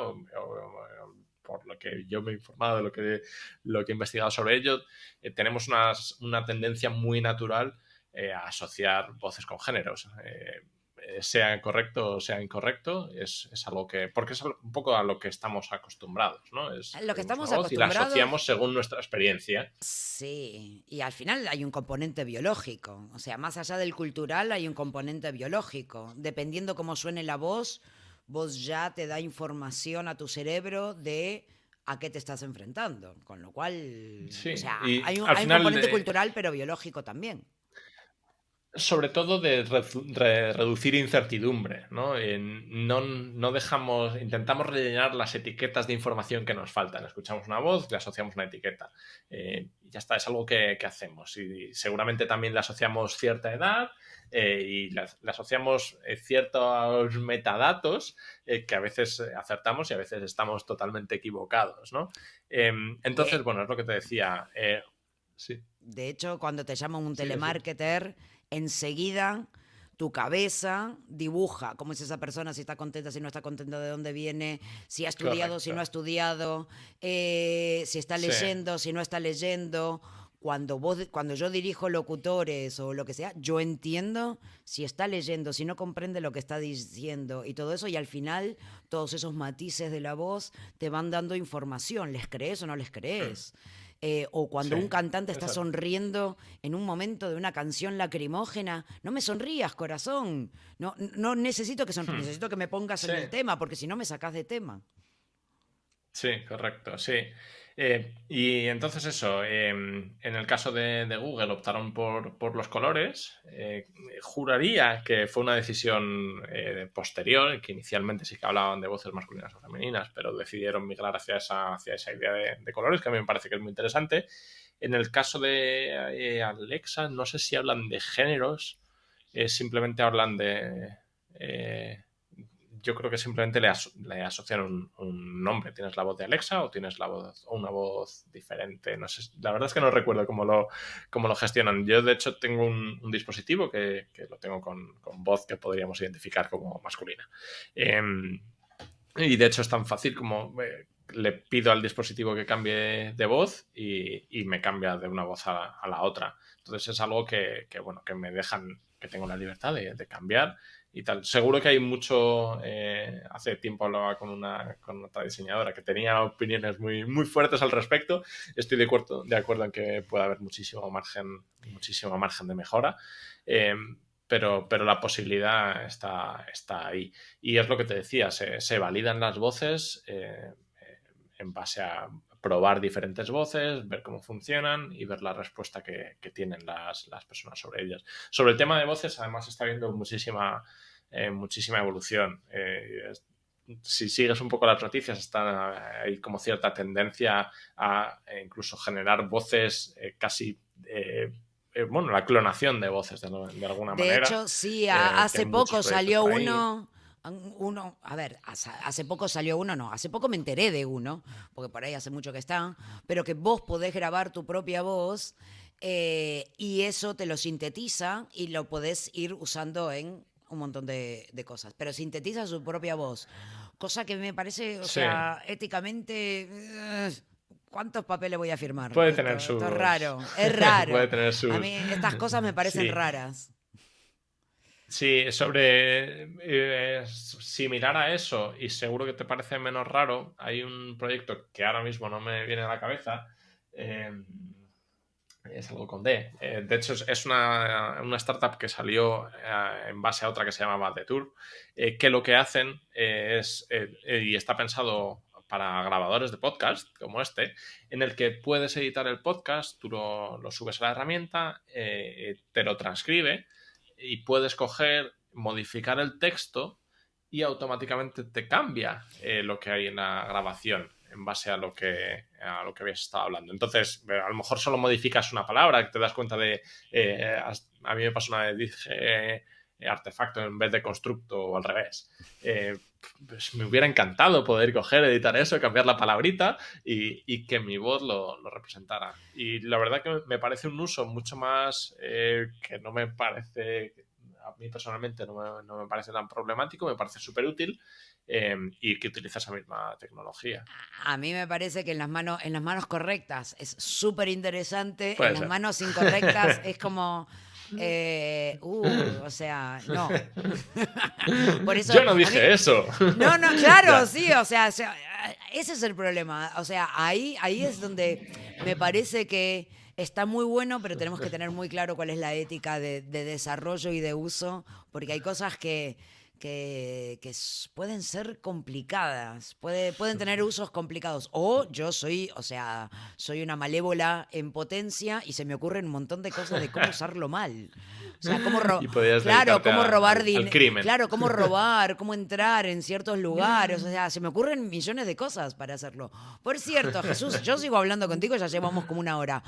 por lo que yo me he informado, lo que he investigado sobre ello, tenemos una tendencia muy natural a asociar voces con géneros. Sea correcto o sea incorrecto, es algo que. Porque es un poco a lo que estamos acostumbrados, ¿no? Lo que Oímos una estamos voz y la acostumbrados, asociamos según nuestra experiencia. sí, y al final hay un componente biológico, o sea, más allá del cultural hay un componente biológico. Dependiendo cómo suene la voz, vos ya te da información a tu cerebro de a qué te estás enfrentando, con lo cual, o Sí, sea, y hay al un final, componente cultural pero biológico también. sobre todo de reducir incertidumbre, ¿no? No dejamos, intentamos rellenar las etiquetas de información que nos faltan. Escuchamos una voz, le asociamos una etiqueta. Y ya está, es algo que hacemos. Y seguramente también le asociamos cierta edad y le asociamos ciertos metadatos que a veces acertamos y a veces estamos totalmente equivocados, ¿no? Entonces, De, bueno, es lo que te decía. Sí, de hecho, cuando te llama un sigue, sí. telemarketer, enseguida tu cabeza dibuja cómo es esa persona, si está contenta, si no está contenta, de dónde viene, si ha estudiado, si no ha Correcto. estudiado, si está Sí. leyendo, si no está leyendo. Cuando yo dirijo locutores o lo que sea, yo entiendo si está leyendo, si no comprende lo que está diciendo y todo eso, y al final todos esos matices de la voz te van dando información. ¿Les crees o no les Hmm. crees? O cuando Sí, un cantante está exacto. sonriendo en un momento de una canción lacrimógena, no me sonrías, corazón. No necesito que sonrías, Hmm. necesito que me pongas Sí, en el tema, porque si no me sacás de tema. sí, correcto, sí. Y entonces eso, en el caso de Google optaron por los colores. Juraría que fue una decisión posterior, que inicialmente sí que hablaban de voces masculinas o femeninas, pero decidieron migrar hacia esa idea de colores, que a mí me parece que es muy interesante. En el caso de Alexa, no sé si hablan de géneros, simplemente hablan de... eh, yo creo que simplemente le asocian un nombre. Tienes la voz de Alexa o tienes una voz diferente. No sé, la verdad es que no recuerdo cómo lo gestionan. Yo, de hecho, tengo un dispositivo que lo tengo con voz que podríamos identificar como masculina. Y de hecho es tan fácil como le pido al dispositivo que cambie de voz y me cambia de una voz a la otra. Entonces es algo bueno, que me dejan, que tengo la libertad de cambiar y tal. Seguro que hay mucho... hace tiempo hablaba con otra diseñadora que tenía opiniones muy fuertes al respecto. Estoy de acuerdo en que puede haber muchísimo margen de mejora. Eh, pero la posibilidad está ahí. Y es lo que te decía, se validan las voces en base a probar diferentes voces, ver cómo funcionan y ver la respuesta que tienen las personas sobre ellas. Sobre el tema de voces, además, está habiendo muchísima evolución. Si sigues un poco las noticias, hay como cierta tendencia a incluso generar voces casi... bueno, la clonación de voces de alguna De manera, hecho, sí, que hace hay muchos poco proyectos salió por ahí. uno, a ver, hace poco salió uno, no, hace poco me enteré de uno, porque por ahí hace mucho que está, pero que vos podés grabar tu propia voz y eso te lo sintetiza y lo podés ir usando en un montón de cosas, pero sintetiza su propia voz, cosa que me parece, o Sí, sea, éticamente... ¿Cuántos papeles voy a firmar? puede tener Esto es sus... raro, es raro. puede tener A sus... mí estas cosas me parecen Sí, raras. sí, sobre similar a eso, y seguro que te parece menos raro, hay un proyecto que ahora mismo no me viene a la cabeza, eh, es algo con D. De hecho, es una startup que salió en base a otra que se llamaba The Tour, que lo que hacen y está pensado para grabadores de podcast como este, en el que puedes editar el podcast, tú lo subes a la herramienta, te lo transcribe y puedes coger, modificar el texto y automáticamente te cambia lo que hay en la grabación en base a lo que habías estado hablando. Entonces, a lo mejor solo modificas una palabra, que te das cuenta de... a mí me pasó una vez, dije artefacto en vez de constructo o al revés. Pues me hubiera encantado poder coger, editar eso, cambiar la palabrita y que mi voz lo representara. Y la verdad que me parece un uso mucho más que no me parece... A mí personalmente no me parece tan problemático, me parece súper útil y que utiliza esa misma tecnología. A mí me parece que en las manos correctas es súper interesante, en Puede las ser. manos incorrectas es como, o sea, no. Por eso, Yo no a mí, dije eso. no, no, claro, Ya. sí, o sea, ese es el problema. O sea, ahí es donde me parece que está muy bueno, pero tenemos que tener muy claro cuál es la ética de desarrollo y de uso, porque hay cosas que pueden ser complicadas, pueden tener usos complicados. O yo soy, o sea, soy una malévola en potencia y se me ocurren un montón de cosas de cómo usarlo mal. O sea, Y podías claro, dedicarte cómo robar al crimen. claro, cómo robar, cómo entrar en ciertos lugares. O sea, se me ocurren millones de cosas para hacerlo. Por cierto, Jesús, yo sigo hablando contigo, ya llevamos como una hora.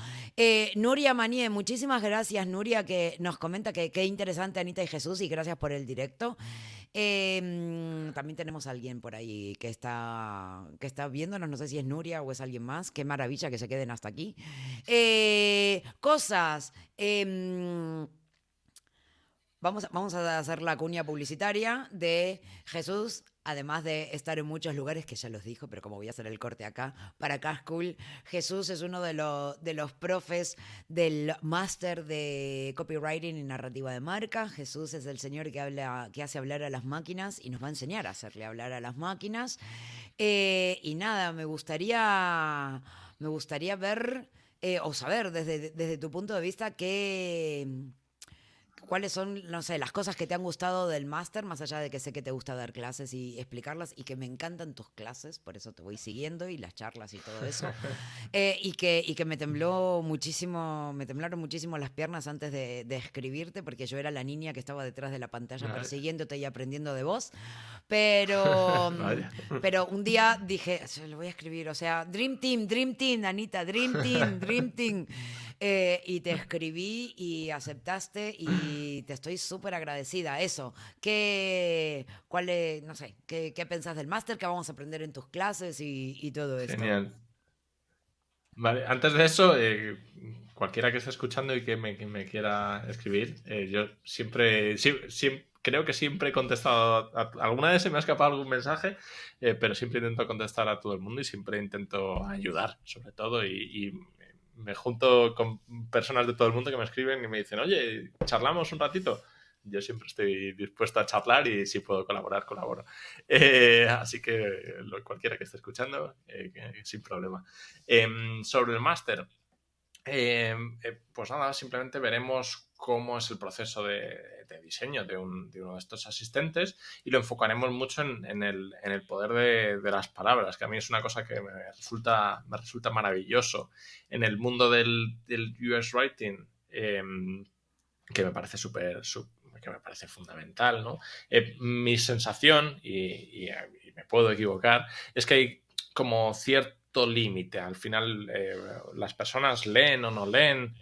Nuria Manié, muchísimas gracias, Nuria, que nos comenta que qué interesante Anita y Jesús, y gracias por el directo. También tenemos a alguien por ahí que está viéndonos, no sé si es Nuria o es alguien más. Qué maravilla que se queden hasta aquí. Cosas. Vamos a hacer la cuña publicitaria de Jesús, además de estar en muchos lugares, que ya los dijo, pero como voy a hacer el corte acá, para acá es cool. Jesús es uno de los profes del máster de copywriting y narrativa de marca. Jesús es el señor que hace hablar a las máquinas y nos va a enseñar a hacerle hablar a las máquinas. Y nada, me gustaría ver o saber desde tu punto de vista cuáles son, no sé, las cosas que te han gustado del máster, más allá de que sé que te gusta dar clases y explicarlas y que me encantan tus clases, por eso te voy siguiendo y las charlas y todo eso. Y que me temblaron muchísimo las piernas antes de escribirte, porque yo era la niña que estaba detrás de la pantalla Vale. persiguiéndote y aprendiendo de vos. Pero, Vaya. pero un día dije, lo voy a escribir, o sea, Dream Team, Anita, Dream Team, Dream Team. Y te escribí y aceptaste y te estoy súper agradecida. Eso, no sé, qué pensás del máster, qué vamos a aprender en tus clases y todo esto? Genial. Vale, antes de eso, cualquiera que esté escuchando y que me quiera escribir, yo creo que siempre he contestado, alguna vez se me ha escapado algún mensaje, pero siempre intento contestar a todo el mundo y siempre intento ayudar, sobre todo, y me junto con personas de todo el mundo que me escriben y me dicen, oye, charlamos un ratito. Yo siempre estoy dispuesto a charlar y si puedo colaborar, colaboro. Así que cualquiera que esté escuchando, sin problema. Sobre el máster, pues nada, simplemente veremos cómo es el proceso de diseño de uno de estos asistentes y lo enfocaremos mucho en el poder de las palabras, que a mí es una cosa que me resulta maravilloso en el mundo del UX Writing, que me parece que me parece fundamental, ¿no? Mi sensación, y me puedo equivocar, es que hay como cierto límite. Al final las personas leen o no leen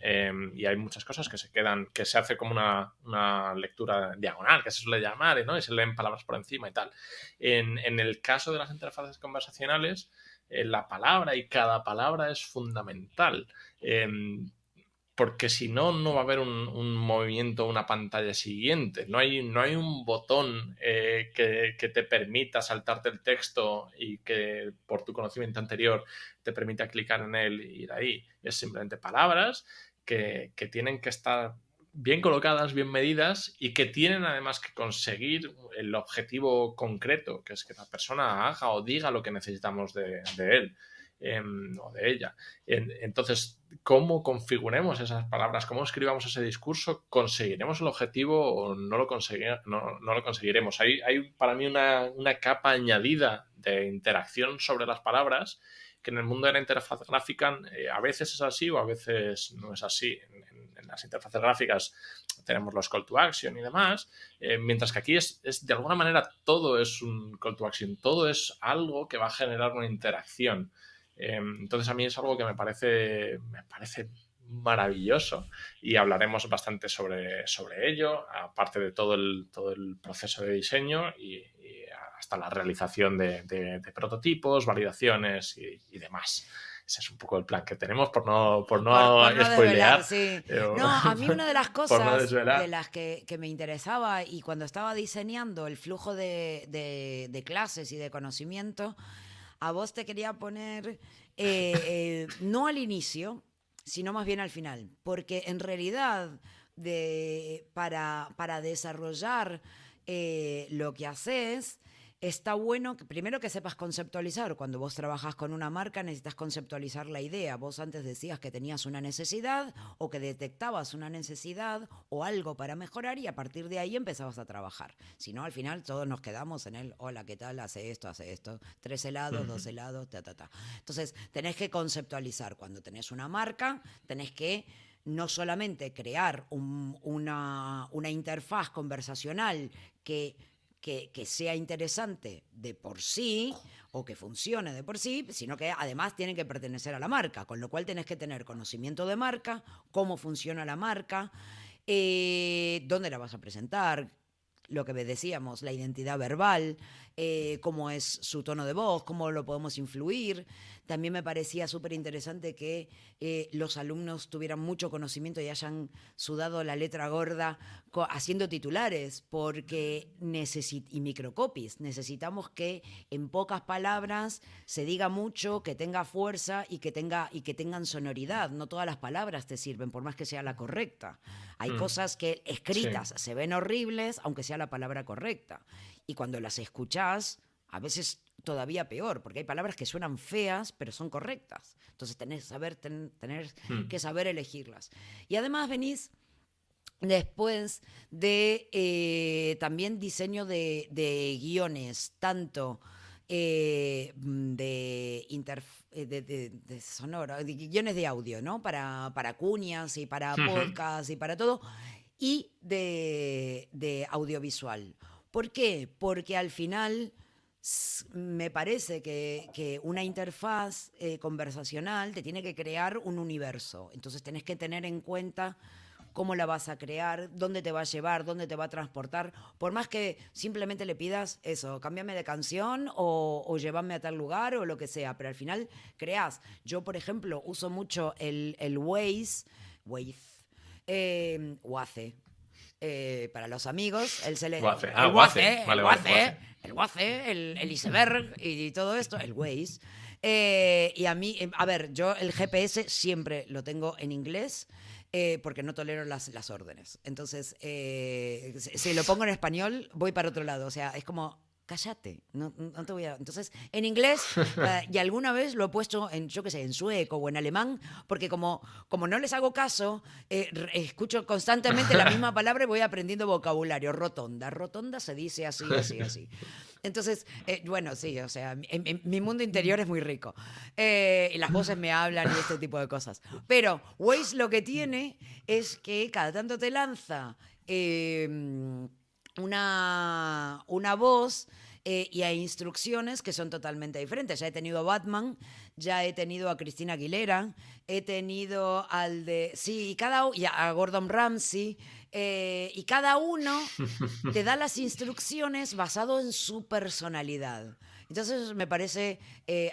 y hay muchas cosas que se quedan, que se hace como una lectura diagonal, que se suele llamar, ¿no? Y se leen palabras por encima y tal. En el caso de las interfaces conversacionales, la palabra y cada palabra es fundamental. Porque si no, no va a haber un movimiento, una pantalla siguiente. No hay un botón que te permita saltarte el texto y que por tu conocimiento anterior te permita clicar en él e ir ahí. Es simplemente palabras que tienen que estar bien colocadas, bien medidas y que tienen además que conseguir el objetivo concreto, que es que la persona haga o diga lo que necesitamos de él o de ella. Entonces, cómo configuremos esas palabras, cómo escribamos ese discurso, conseguiremos el objetivo o no lo conseguiremos. Hay para mí una capa añadida de interacción sobre las palabras que en el mundo de la interfaz gráfica a veces es así o a veces no es así. En las interfaces gráficas tenemos los call to action y demás, mientras que aquí es de alguna manera todo es un call to action, todo es algo que va a generar una interacción. Entonces a mí es algo que me parece maravilloso y hablaremos bastante sobre ello, aparte de todo el proceso de diseño y hasta la realización de prototipos, validaciones y demás. Ese es un poco el plan que tenemos por Por no no desvelar, spoilear, sí. pero No, a mí una de las por no cosas de desvelar. las que me interesaba y cuando estaba diseñando el flujo de clases y de conocimiento, a vos te quería poner no al inicio, sino más bien al final, porque en realidad para desarrollar lo que haces, está bueno que primero que sepas conceptualizar. Cuando vos trabajas con una marca necesitas conceptualizar la idea. Vos antes decías que tenías una necesidad o que detectabas una necesidad o algo para mejorar y a partir de ahí empezabas a trabajar. Si no, al final todos nos quedamos en el, hola, ¿qué tal? Hace esto, 3 helados, 2 helados, ta. Entonces, tenés que conceptualizar. Cuando tenés una marca, tenés que no solamente crear una interfaz conversacional que sea interesante de por sí o que funcione de por sí, sino que además tienen que pertenecer a la marca, con lo cual tenés que tener conocimiento de marca, cómo funciona la marca, dónde la vas a presentar, lo que decíamos, la identidad verbal, cómo es su tono de voz, cómo lo podemos influir. También me parecía súper interesante que los alumnos tuvieran mucho conocimiento y hayan sudado la letra gorda haciendo titulares porque y microcopies. Necesitamos que en pocas palabras se diga mucho, que tenga fuerza y que tengan sonoridad. No todas las palabras te sirven, por más que sea la correcta. Hay cosas que Sí. escritas se ven horribles, aunque sea la palabra correcta. Y cuando las escuchás, a veces todavía peor, porque hay palabras que suenan feas, pero son correctas. Entonces tenés que saber elegirlas. Y además venís Después de también diseño de guiones, tanto de sonoro, de guiones de audio, ¿no? Para cuñas y para Ujú. podcast y para todo, y de audiovisual. ¿Por qué? Porque al final me parece que una interfaz conversacional te tiene que crear un universo. Entonces tenés que tener en cuenta cómo la vas a crear, dónde te va a llevar, dónde te va a transportar. Por más que simplemente le pidas eso, cámbiame de canción o llévame a tal lugar o lo que sea, pero al final creas. Yo, por ejemplo, uso mucho el Waze, Waze, para los amigos, Guace. Ah, el Guace. Waze, el Vale, vale, Waze, Guace. el Waze, el iceberg y todo esto, el Waze. Y a mí, a ver, yo el GPS siempre lo tengo en inglés porque no tolero las órdenes. Entonces, si lo pongo en español, voy para otro lado. O sea, es como, cállate, no te voy a... Entonces, en inglés, y alguna vez lo he puesto en, yo qué sé, en sueco o en alemán, porque como no les hago caso, escucho constantemente la misma palabra y voy aprendiendo vocabulario. Rotonda. Rotonda se dice así, así, así. Entonces, bueno, sí, o sea, mi mundo interior es muy rico. Y las voces me hablan y este tipo de cosas. Pero Waze lo que tiene es que cada tanto te lanza una voz y hay instrucciones que son totalmente diferentes. Ya he tenido a Batman, ya he tenido a Cristina Aguilera, he tenido al de... Sí, y a Gordon Ramsay, y cada uno te da las instrucciones basado en su personalidad. Entonces me parece,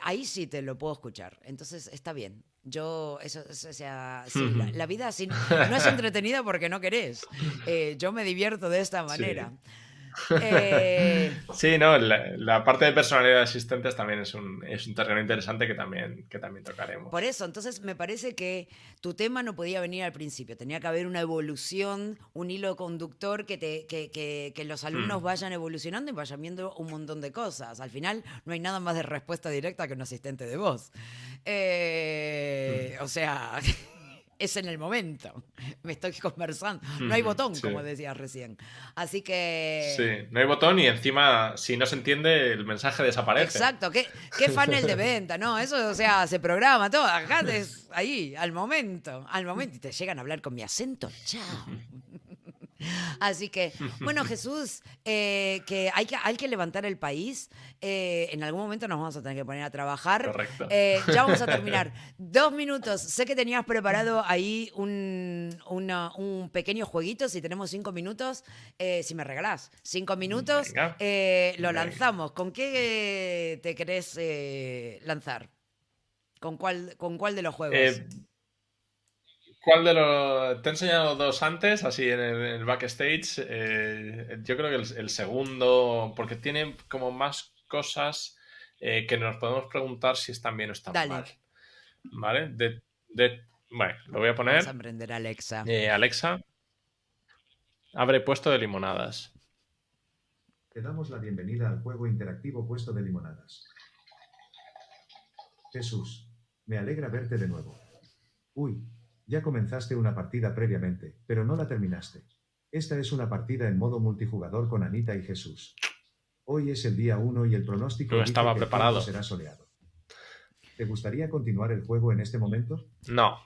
ahí sí te lo puedo escuchar. Entonces está bien. Yo, o sea, sí, la vida así no es entretenida porque no querés. Yo me divierto de esta Sí. manera. Eh, Sí, no, la parte de personalidad de asistentes también es un terreno interesante que también Por tocaremos. eso, entonces me parece que tu tema no podía venir al principio, tenía que haber una evolución, un hilo conductor que los alumnos Hmm. vayan evolucionando y vayan viendo un montón de cosas. Al final no hay nada más de respuesta directa que un asistente de voz. Hmm. O sea, es en el momento, me estoy conversando. No hay Ujú. botón, Sí. como decías recién. Así Sí, que... no hay botón y encima, si no se entiende, el mensaje desaparece. Exacto, qué funnel de venta, ¿no? Eso, o sea, se programa todo. Acá es ahí, al momento. Y te llegan a hablar con mi acento, chao. Así que, bueno, Jesús, que hay que levantar el país. En algún momento nos vamos a tener que poner a trabajar. Correcto. Ya vamos a terminar. 2 minutos. Sé que tenías preparado ahí un pequeño jueguito. Si tenemos 5 minutos, si me regalás 5 minutos, Venga, lo venga. lanzamos. ¿Con qué te querés lanzar? Con cuál de los juegos? Eh, ¿Cuál de los... Te he enseñado dos antes, así en el backstage. Yo creo que el segundo, porque tiene como más cosas que nos podemos preguntar si están bien o están mal. Dale. ¿Vale? Bueno, lo voy a Vamos a poner. emprender, Alexa. Alexa, abre puesto de limonadas. Te damos la bienvenida al juego interactivo Puesto de Limonadas. Jesús, me alegra verte de nuevo. Uy, ya comenzaste una partida previamente, pero no la terminaste. Esta es una partida en modo multijugador con Anita y Jesús. Hoy es el día 1 y el pronóstico No dice estaba que el tiempo preparado. será soleado. ¿Te gustaría continuar el juego en este momento? No,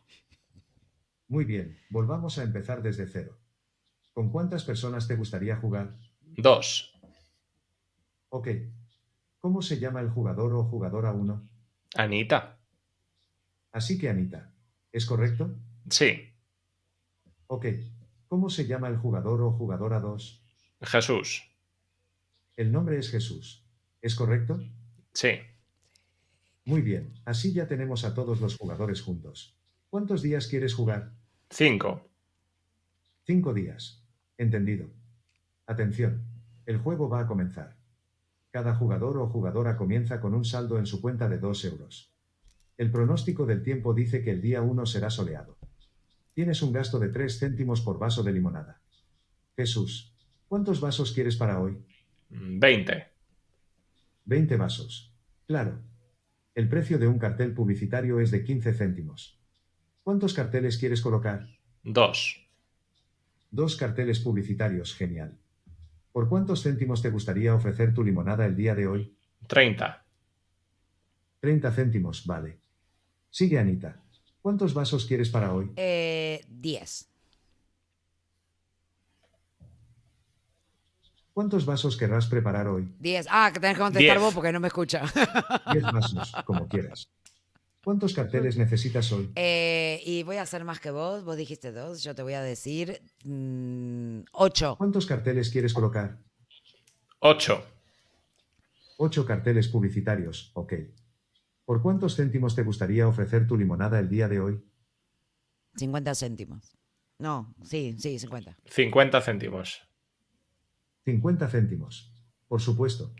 Muy bien, volvamos a empezar desde cero. ¿Con cuántas personas te gustaría jugar? dos. Ok. ¿Cómo se llama el jugador o jugadora 1? Anita. Así que Anita. ¿Es correcto? Sí. Ok. ¿Cómo se llama el jugador o jugadora 2? Jesús. El nombre es Jesús. ¿Es correcto? Sí. Muy bien, así ya tenemos a todos los jugadores juntos. ¿Cuántos días quieres jugar? 5. 5 días. Entendido. Atención. El juego va a comenzar. Cada jugador o jugadora comienza con un saldo en su cuenta de 2 euros. El pronóstico del tiempo dice que el día 1 será soleado. Tienes un gasto de 3 céntimos por vaso de limonada. Jesús, ¿cuántos vasos quieres para hoy? 20. 20 vasos. Claro. El precio de un cartel publicitario es de 15 céntimos. ¿Cuántos carteles quieres colocar? 2. 2 carteles publicitarios, genial. ¿Por cuántos céntimos te gustaría ofrecer tu limonada el día de hoy? 30. 30 céntimos, vale. Sigue Anita. ¿Cuántos vasos quieres para hoy? 10. ¿Cuántos vasos querrás preparar hoy? 10. Ah, que tenés que contestar 10. vos porque no me escucha. 10 vasos, como quieras. ¿Cuántos carteles necesitas hoy? Y voy a hacer más que vos. Vos dijiste 2. Yo te voy a decir 8. ¿Cuántos carteles quieres colocar? 8. 8 carteles publicitarios, ok. ¿Por cuántos céntimos te gustaría ofrecer tu limonada el día de hoy? 50 céntimos. No, sí, 50. 50 céntimos. 50 céntimos. Por supuesto.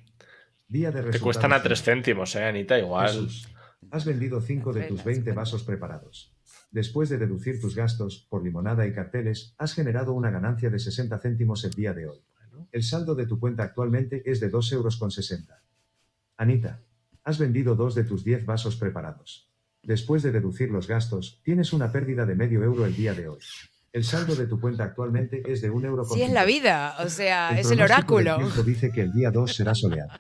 Día de Te resultados cuestan a 3 final. céntimos, Anita, igual. Jesús, has vendido 5 de tus 20 vasos preparados. Después de deducir tus gastos por limonada y carteles, has generado una ganancia de 60 céntimos el día de hoy. El saldo de tu cuenta actualmente es de 2,60 €. Anita, has vendido 2 de tus 10 vasos preparados. Después de deducir los gastos, tienes una pérdida de medio euro el día de hoy. El saldo de tu cuenta actualmente es de 1,50 €. Sí, es la vida. O sea, es el pronóstico del oráculo. tiempo dice que el día 2 será soleado.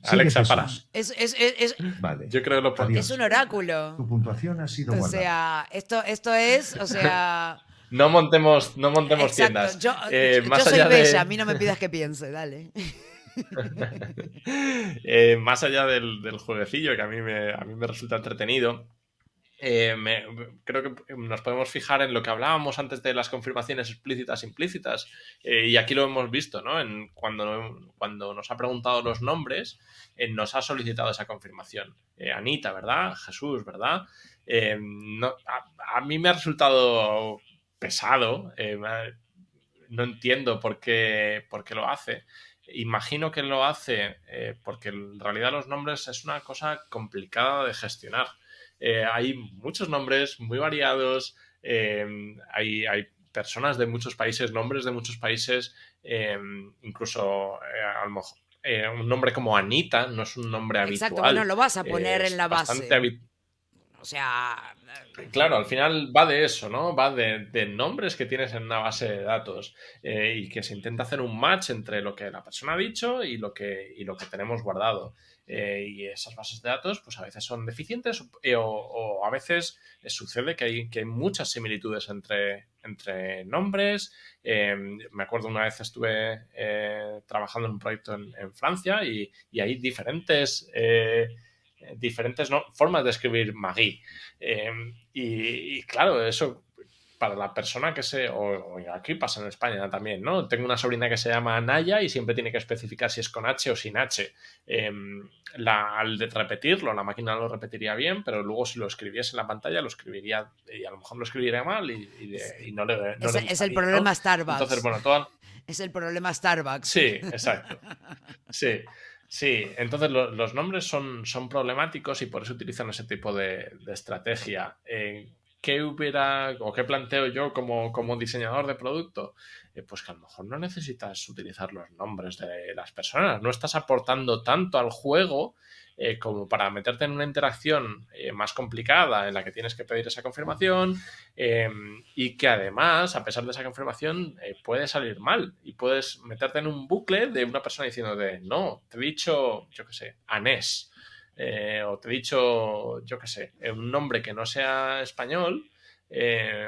Alexa, Sigue, para. Jesús. Vale. Yo creo que lo pongo. Adiós. Es un oráculo. Tu puntuación ha sido O guardada. sea, esto es, o sea... No montemos Exacto. tiendas. Yo Más soy allá bella, a mí no me pidas que piense, dale. Más allá del jueguecillo, que a mí me resulta entretenido, creo que nos podemos fijar en lo que hablábamos antes de las confirmaciones explícitas e implícitas, y aquí lo hemos visto, ¿no? Cuando nos ha preguntado los nombres, nos ha solicitado esa confirmación. Anita, ¿verdad? Jesús, ¿verdad? A mí me ha resultado pesado, no entiendo por qué lo hace. Imagino que lo hace porque en realidad los nombres es una cosa complicada de gestionar. Hay muchos nombres muy variados, hay personas de muchos países, nombres de muchos países, incluso a lo mejor un nombre como Anita no es un nombre habitual. Exacto, bueno, lo vas a poner en la base. O sea... Claro, al final va de eso, ¿no? Va de nombres que tienes en una base de datos y que se intenta hacer un match entre lo que la persona ha dicho y lo que tenemos guardado. Y esas bases de datos, pues a veces son deficientes o a veces sucede que hay muchas similitudes entre nombres. Me acuerdo una vez estuve trabajando en un proyecto en Francia y hay diferentes formas de escribir Magui. Y claro, eso para la persona que o aquí pasa en España también, ¿no? Tengo una sobrina que se llama Naya y siempre tiene que especificar si es con H o sin H. Al repetirlo, la máquina lo repetiría bien, pero luego si lo escribiese en la pantalla, lo escribiría y a lo mejor lo escribiría mal y no le es el problema, ¿no? Starbucks. Entonces, bueno, es el problema Starbucks. Sí, exacto. Sí, entonces los nombres son problemáticos y por eso utilizan ese tipo de estrategia. ¿Qué planteo yo como diseñador de producto? Pues que a lo mejor no necesitas utilizar los nombres de las personas, no estás aportando tanto al juego como para meterte en una interacción más complicada en la que tienes que pedir esa confirmación y que además, a pesar de esa confirmación, puede salir mal y puedes meterte en un bucle de una persona diciéndote, no, te he dicho, yo qué sé, Anés, o te he dicho, yo qué sé, un nombre que no sea español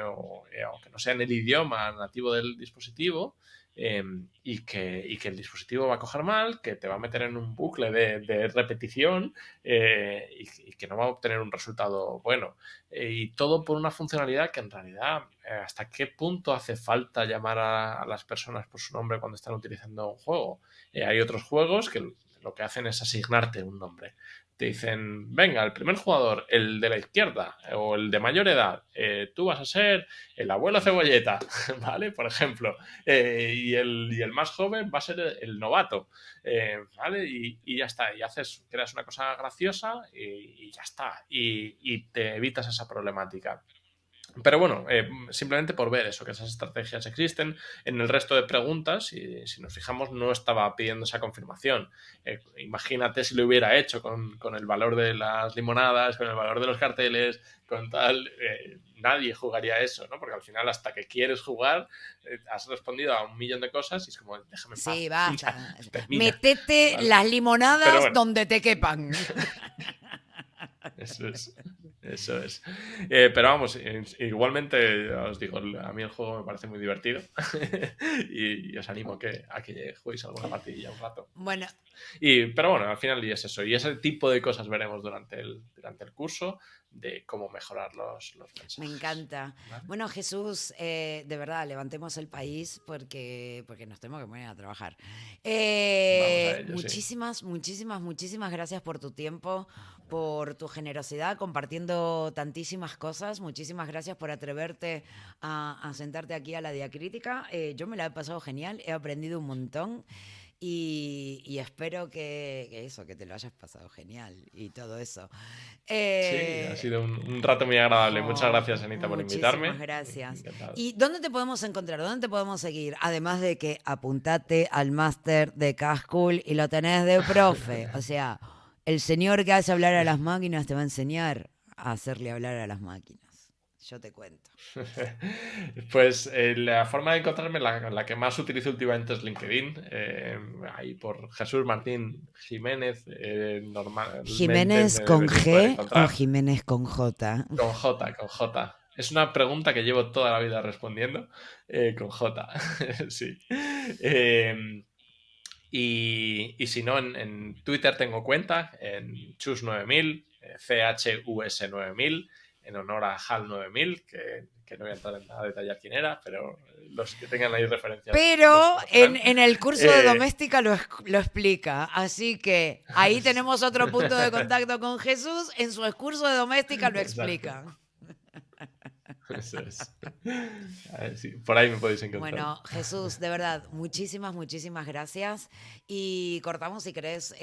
o que no sea en el idioma nativo del dispositivo y que el dispositivo va a coger mal, que te va a meter en un bucle de repetición y que no va a obtener un resultado bueno. Y todo por una funcionalidad que en realidad hasta qué punto hace falta llamar a las personas por su nombre cuando están utilizando un juego. Hay otros juegos que lo que hacen es asignarte un nombre. Te dicen, venga, el primer jugador, el de la izquierda o el de mayor edad, tú vas a ser el abuelo Cebolleta, ¿vale? Por ejemplo. Y el más joven va a ser el novato, ¿vale? Y ya está. Y creas una cosa graciosa y ya está. Y te evitas esa problemática. Pero bueno, simplemente por ver eso, que esas estrategias existen. En el resto de preguntas, y si nos fijamos, no estaba pidiendo esa confirmación. Imagínate si lo hubiera hecho con el valor de las limonadas, con el valor de los carteles, con tal, nadie jugaría eso, ¿no? Porque al final hasta que quieres jugar has respondido a 1.000.000 de cosas y es como, déjame en paz. Sí, basta. Termina. Metete Vale. las limonadas Pero bueno. donde te quepan. Eso es. Eso es. Pero vamos, igualmente os digo, a mí el juego me parece muy divertido y os animo a que juguéis alguna partidilla un rato. Bueno, Pero bueno, al final y es eso. Y ese tipo de cosas veremos durante el curso de cómo mejorar los mensajes. me encanta. ¿Vale? Bueno, Jesús, de verdad, levantemos el país porque nos tenemos que poner a trabajar. ello, Muchísimas gracias por tu tiempo, por tu generosidad, compartiendo tantísimas cosas. Muchísimas gracias por atreverte a sentarte aquí a la diacrítica. Yo me la he pasado genial, he aprendido un montón. Y espero que te lo hayas pasado genial y todo eso. Sí, ha sido un rato muy agradable. Muchas gracias, Anita, por invitarme. Muchísimas gracias. Encantado. ¿Y dónde te podemos encontrar? ¿Dónde te podemos seguir? Además de que apuntate al máster de Cascool y lo tenés de profe. O sea, el señor que hace hablar a las máquinas te va a enseñar a hacerle hablar a las máquinas. Yo te cuento. Pues la forma de encontrarme, la que más utilizo últimamente es LinkedIn. Ahí por Jesús Martín Jiménez. ¿Jiménez con G o Jiménez con J? Con J. Es una pregunta que llevo toda la vida respondiendo. Con J. Sí. Y si no, en Twitter tengo cuenta, en Chus9000, CHUS9000, en honor a HAL9000, que no voy a entrar a detallar quién era, pero los que tengan ahí referencias. Pero en el curso de doméstica lo explica, así que ahí tenemos otro punto de contacto con Jesús, en su curso de doméstica lo explica. Eso es. A ver, sí, por ahí me podéis encontrar. Bueno, Jesús, de verdad, muchísimas gracias. Y cortamos, si querés,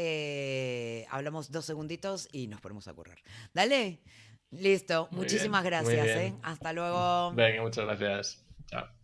hablamos 2 segunditos y nos ponemos a currar. Dale, listo. Muy Muchísimas bien, gracias. muy bien. Hasta luego. Venga, muchas gracias. Chao.